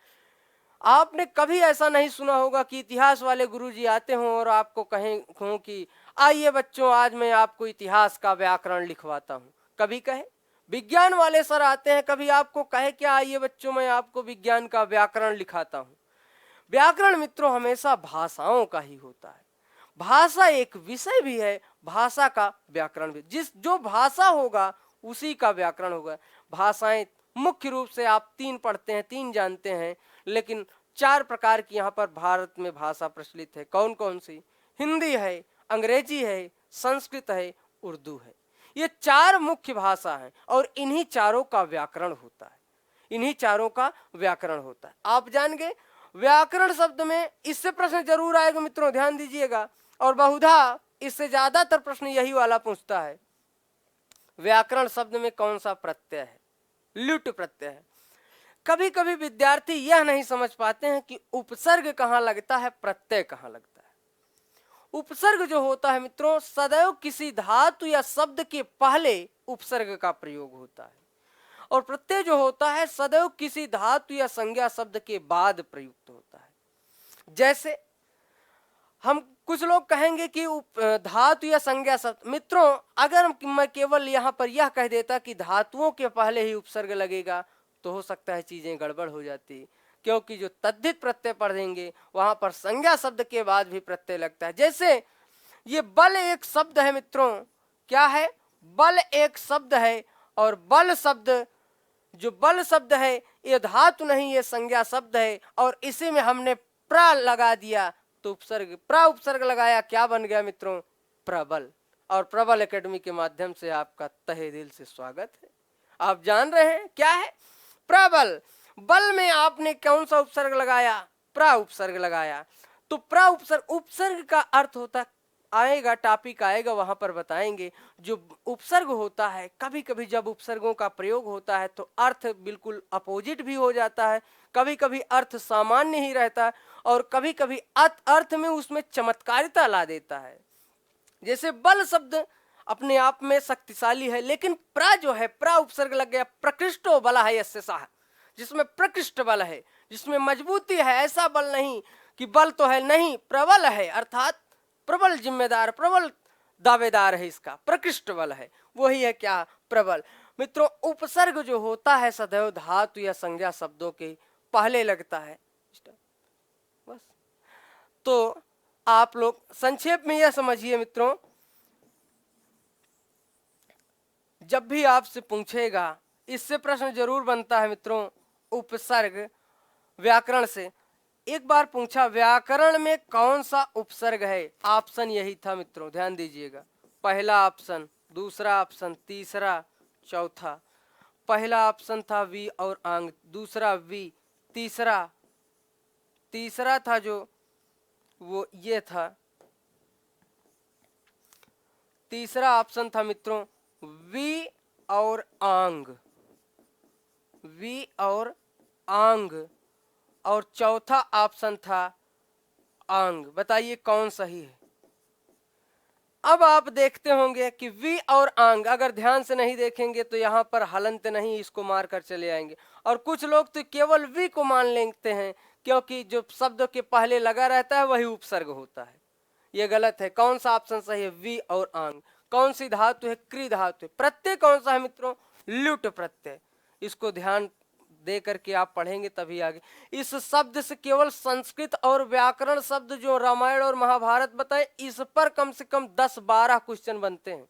[SPEAKER 1] आपने कभी ऐसा नहीं सुना होगा कि इतिहास वाले गुरुजी आते हों और आपको कहें हों कि आइए बच्चों, आज मैं आपको इतिहास का व्याकरण लिखवाता हूं? कभी कहे? विज्ञान वाले सर आते हैं, कभी आपको कहे क्या आइए बच्चों मैं आपको विज्ञान का व्याकरण लिखाता हूं? व्याकरण मित्रों हमेशा भाषाओं का ही होता है। भाषा एक विषय भी है, भाषा का व्याकरण भी। जो भाषा होगा उसी का व्याकरण होगा। भाषाएं मुख्य रूप से आप 3 पढ़ते हैं, 3 जानते हैं, लेकिन 4 प्रकार की यहाँ पर भारत में भाषा प्रचलित है। कौन कौन सी? हिंदी है, अंग्रेजी है, संस्कृत है, उर्दू है। ये 4 मुख्य भाषा हैं और इन्हीं चारों का व्याकरण होता है। इन्हीं चारों का व्याकरण होता है। आप जान गए व्याकरण शब्द में, इससे प्रश्न जरूर आएगा मित्रों, ध्यान दीजिएगा। और बहुधा इससे ज्यादातर प्रश्न यही वाला पूछता है, व्याकरण शब्द में कौन सा प्रत्यय है? ल्युट प्रत्यय है। कभी कभी विद्यार्थी यह नहीं समझ पाते हैं कि उपसर्ग कहाँ लगता है, प्रत्यय कहाँ लगता है। उपसर्ग जो होता है मित्रों सदैव किसी धातु या शब्द के पहले उपसर्ग का प्रयोग होता है, और प्रत्यय जो होता है सदैव किसी धातु या संज्ञा शब्द के बाद प्रयुक्त होता है। जैसे हम कुछ लोग कहेंगे कि धातु या संज्ञा शब्द, मित्रों अगर मैं केवल यहाँ पर यह कह देता कि धातुओं के पहले ही उपसर्ग लगेगा तो हो सकता है चीजें गड़बड़ हो जाती, क्योंकि जो तद्धित प्रत्यय पढ़ेंगे वहां पर संज्ञा शब्द के बाद भी प्रत्यय लगता है। जैसे ये बल एक शब्द है मित्रों, क्या है? बल एक शब्द है, और बल शब्द जो बल शब्द है ये धातु नहीं, ये संज्ञा शब्द है, और इसी में हमने प्र लगा दिया तो उपसर्ग, प्र उपसर्ग लगाया, क्या बन गया मित्रों? प्रबल। और प्रबल एकेडमी के माध्यम से आपका तहे दिल से स्वागत है। आप जान रहे हैं क्या है प्रबल। बल में आपने कौन सा उपसर्ग लगाया? प्र उपसर्ग लगाया। तो प्र उपसर्ग, उपसर्ग का अर्थ होता आएगा, टॉपिक आएगा वहां पर बताएंगे। जो उपसर्ग होता है, कभी कभी जब उपसर्गों का प्रयोग होता है तो अर्थ बिल्कुल अपोजिट भी हो जाता है, कभी कभी अर्थ सामान्य ही रहता है, और कभी कभी अर्थ में उसमें चमत्कारिता ला देता है। जैसे बल शब्द अपने आप में शक्तिशाली है, लेकिन प्र जो है, प्र उपसर्ग लग गया, प्रकृष्टो बल है यस्य सह, जिसमें प्रकृष्ट बल है, जिसमें मजबूती है। ऐसा बल नहीं कि बल तो है, नहीं, प्रबल है, अर्थात प्रबल जिम्मेदार, प्रबल दावेदार है, इसका प्रकृष्ट बल है, वही है क्या? प्रबल। मित्रों उपसर्ग जो होता है सदैव धातु या संज्ञा शब्दों के पहले लगता है। बस तो आप लोग संक्षेप में यह समझिए मित्रों, जब भी आपसे पूछेगा, इससे प्रश्न जरूर बनता है मित्रों, उपसर्ग व्याकरण से। एक बार पूछा व्याकरण में कौन सा उपसर्ग है? ऑप्शन यही था मित्रों, ध्यान दीजिएगा। पहला ऑप्शन, दूसरा ऑप्शन, तीसरा, चौथा। पहला ऑप्शन था वी और आंग, दूसरा वी, तीसरा था जो वो ये था, तीसरा ऑप्शन था मित्रों वी और आंग, वी और आंग, और चौथा ऑप्शन था आंग। बताइए कौन सही है? अब आप देखते होंगे कि वी और आंग, अगर ध्यान से नहीं देखेंगे तो यहाँ पर हलंत नहीं, इसको मार कर चले आएंगे। और कुछ लोग तो केवल वी को मान लेते हैं, क्योंकि जो शब्द के पहले लगा रहता है वही उपसर्ग होता है। ये गलत है। कौन सा ऑप्शन सही है? वी और आंग। कौन सी धातु है? क्री धातु है। प्रत्यय कौन सा है मित्रों? ल्युट प्रत्यय। इसको ध्यान दे करके आप पढ़ेंगे तभी आगे। इस शब्द से केवल संस्कृत और व्याकरण शब्द जो रामायण और महाभारत बताए, इस पर कम से कम 10-12 क्वेश्चन बनते हैं।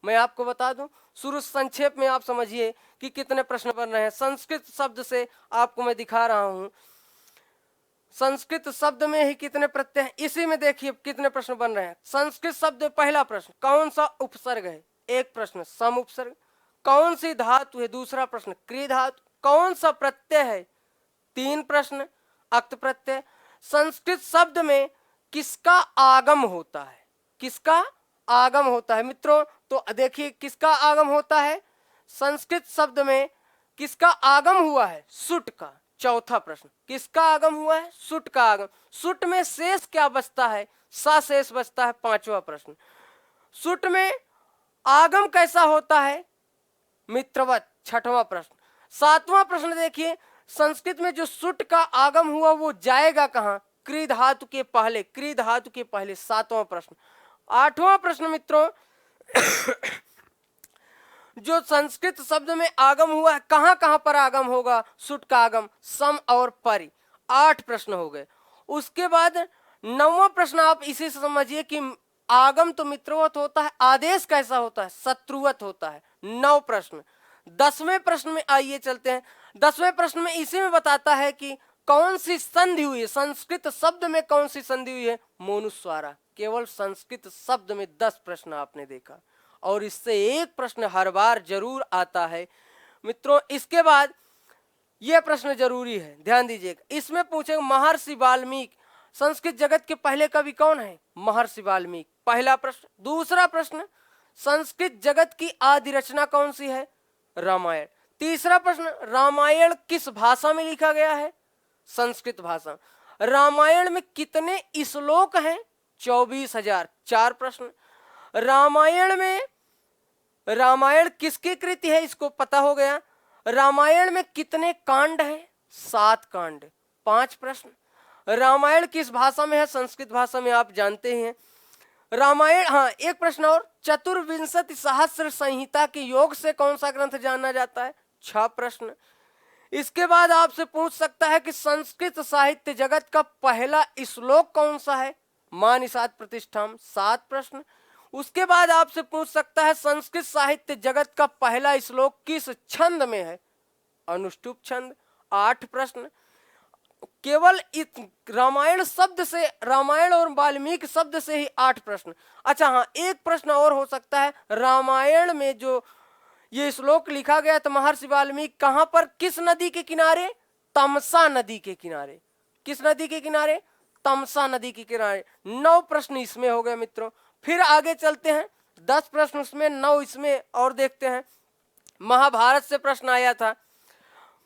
[SPEAKER 1] मैं आपको बता दूं, शुरू संक्षेप में आप समझिए कि कितने प्रश्न बन रहे हैं। संस्कृत शब्द से आपको मैं दिखा रहा हूं, संस्कृत शब्द में ही कितने प्रत्यय हैं, इसी में देखिए कितने प्रश्न बन रहे हैं। संस्कृत शब्द पहला प्रश्न, कौन सा उपसर्ग है? एक प्रश्न, सम उपसर्ग। कौन सी धातु है? दूसरा प्रश्न, क्री धातु। कौन सा प्रत्यय है? 3 प्रश्न, अक्त प्रत्यय। संस्कृत शब्द में किसका आगम होता है? किसका आगम होता है मित्रों? तो देखिए किसका आगम होता है संस्कृत शब्द में, किसका आगम हुआ है? सुट का। चौथा प्रश्न, किसका आगम हुआ है? सुट का आगम। सुट में शेष क्या बचता है? सा शेष बचता है। 5वां प्रश्न, सुट में आगम कैसा होता है? मित्रवत। 6वां प्रश्न। 7वां प्रश्न देखिए, संस्कृत में जो सुट का आगम हुआ वो जाएगा कहां? क्री धातु के पहले, क्री धातु के पहले। 7वां प्रश्न। 8वां प्रश्न मित्रों, जो संस्कृत शब्द में आगम हुआ है कहां कहां पर आगम होगा? सुट का आगम, सम और परि। 8 प्रश्न हो गए। उसके बाद 9वां प्रश्न आप इसी से समझिए कि आगम तो मित्रवत होता है, आदेश कैसा होता है? शत्रुवत होता है। 9 प्रश्न। 10वें प्रश्न में आइए चलते हैं। 10वें प्रश्न में इसी में बताता है कि कौन सी संधि हुई है संस्कृत शब्द में, कौन सी संधि हुई है? मोनुस्वारा। केवल संस्कृत शब्द में 10 प्रश्न आपने देखा, और इससे एक प्रश्न हर बार जरूर आता है मित्रों। इसके बाद यह प्रश्न जरूरी है, ध्यान दीजिएगा। इसमें पूछेगा महर्षि वाल्मीकि संस्कृत जगत के पहले कवि कौन है? महर्षि वाल्मीकि। पहला प्रश्न। दूसरा प्रश्न, संस्कृत जगत की आदि रचना कौन सी है? रामायण। तीसरा प्रश्न, रामायण किस भाषा में लिखा गया है? संस्कृत भाषा। रामायण में कितने श्लोक हैं? 24,000। 4 प्रश्न। रामायण किसकी कृति है, इसको पता हो गया। रामायण में कितने कांड हैं, 7 कांड। 5 प्रश्न। रामायण किस भाषा में है, संस्कृत भाषा में, आप जानते हैं। रामायण, हाँ एक प्रश्न और, चतुर्विंशति सहस्र संहिता के योग से कौन सा ग्रंथ जाना जाता है। 6 प्रश्न। इसके बाद आपसे पूछ सकता है कि संस्कृत साहित्य जगत का पहला श्लोक कौन सा है, मा निषाद प्रतिष्ठाम। 7 प्रश्न। उसके बाद आपसे पूछ सकता है संस्कृत साहित्य जगत का पहला श्लोक किस छंद में है, अनुष्टुप छंद। 8 प्रश्न। केवल रामायण शब्द से, रामायण और वाल्मीकि शब्द से ही 8 प्रश्न। अच्छा हाँ, एक प्रश्न और हो सकता है, रामायण में जो ये श्लोक लिखा गया तो महर्षि वाल्मीकि कहां पर, किस नदी के किनारे, तमसा नदी के किनारे। किस नदी के किनारे, तमसा नदी के किनारे। 9 प्रश्न इसमें हो गए मित्रों। फिर आगे चलते हैं, 10 प्रश्न उसमें, 9 इसमें, और देखते हैं। महाभारत से प्रश्न आया था,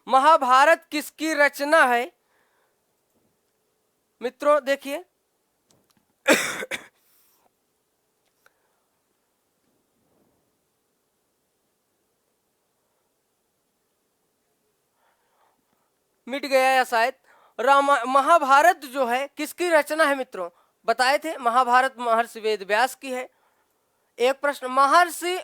[SPEAKER 1] महाभारत किसकी रचना है मित्रों, देखिए मिट गया या शायद। महाभारत जो है किसकी रचना है मित्रों, बताए थे महाभारत महर्षि वेदव्यास की है। एक प्रश्न, महर्षि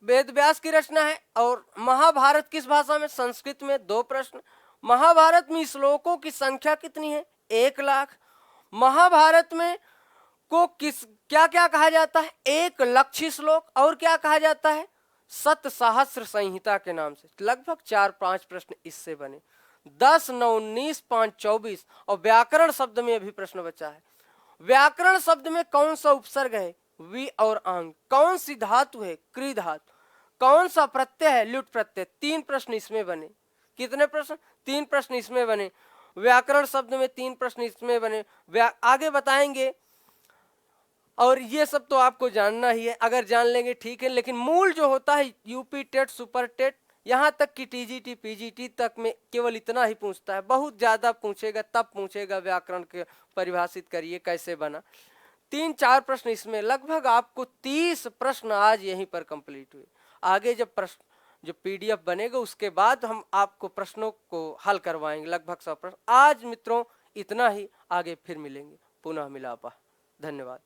[SPEAKER 1] वेदव्यास की रचना है, और महाभारत किस भाषा में, संस्कृत में। 2 प्रश्न। महाभारत में श्लोकों की संख्या कितनी है, 1 लाख। महाभारत में को किस क्या क्या कहा जाता है, 1 लक्ष्य श्लोक, और क्या कहा जाता है, सत सहस्र संहिता के नाम से। लगभग 4-5 प्रश्न इससे बने। 10, 9, 19, 5, 24। और व्याकरण शब्द में अभी प्रश्न बचा है। व्याकरण शब्द में कौन सा उपसर्ग है, वि और आंग। कौन सी धातु है, क्री धातु। कौन सा प्रत्यय है, लुट प्रत्यय। 3 प्रश्न इसमें बने। कितने प्रश्न, 3 प्रश्न इसमें बने। व्याकरण शब्द में 3 प्रश्न इसमें बने। आगे बताएंगे, और ये सब तो आपको जानना ही है, अगर जान लेंगे ठीक है। लेकिन मूल जो होता है यूपी टेट, सुपर टेट, यहाँ तक कि टीजीटी पीजीटी तक में केवल इतना ही पूछता है। बहुत ज्यादा पूछेगा तब पूछेगा व्याकरण के परिभाषित करिए कैसे बना। 3-4 प्रश्न इसमें, लगभग आपको 30 प्रश्न आज यहीं पर कंप्लीट हुए। आगे जब प्रश्न जो पीडीएफ बनेगा उसके बाद हम आपको प्रश्नों को हल करवाएंगे, लगभग 100 प्रश्न। आज मित्रों इतना ही, आगे फिर मिलेंगे, पुनः मिलापा। धन्यवाद।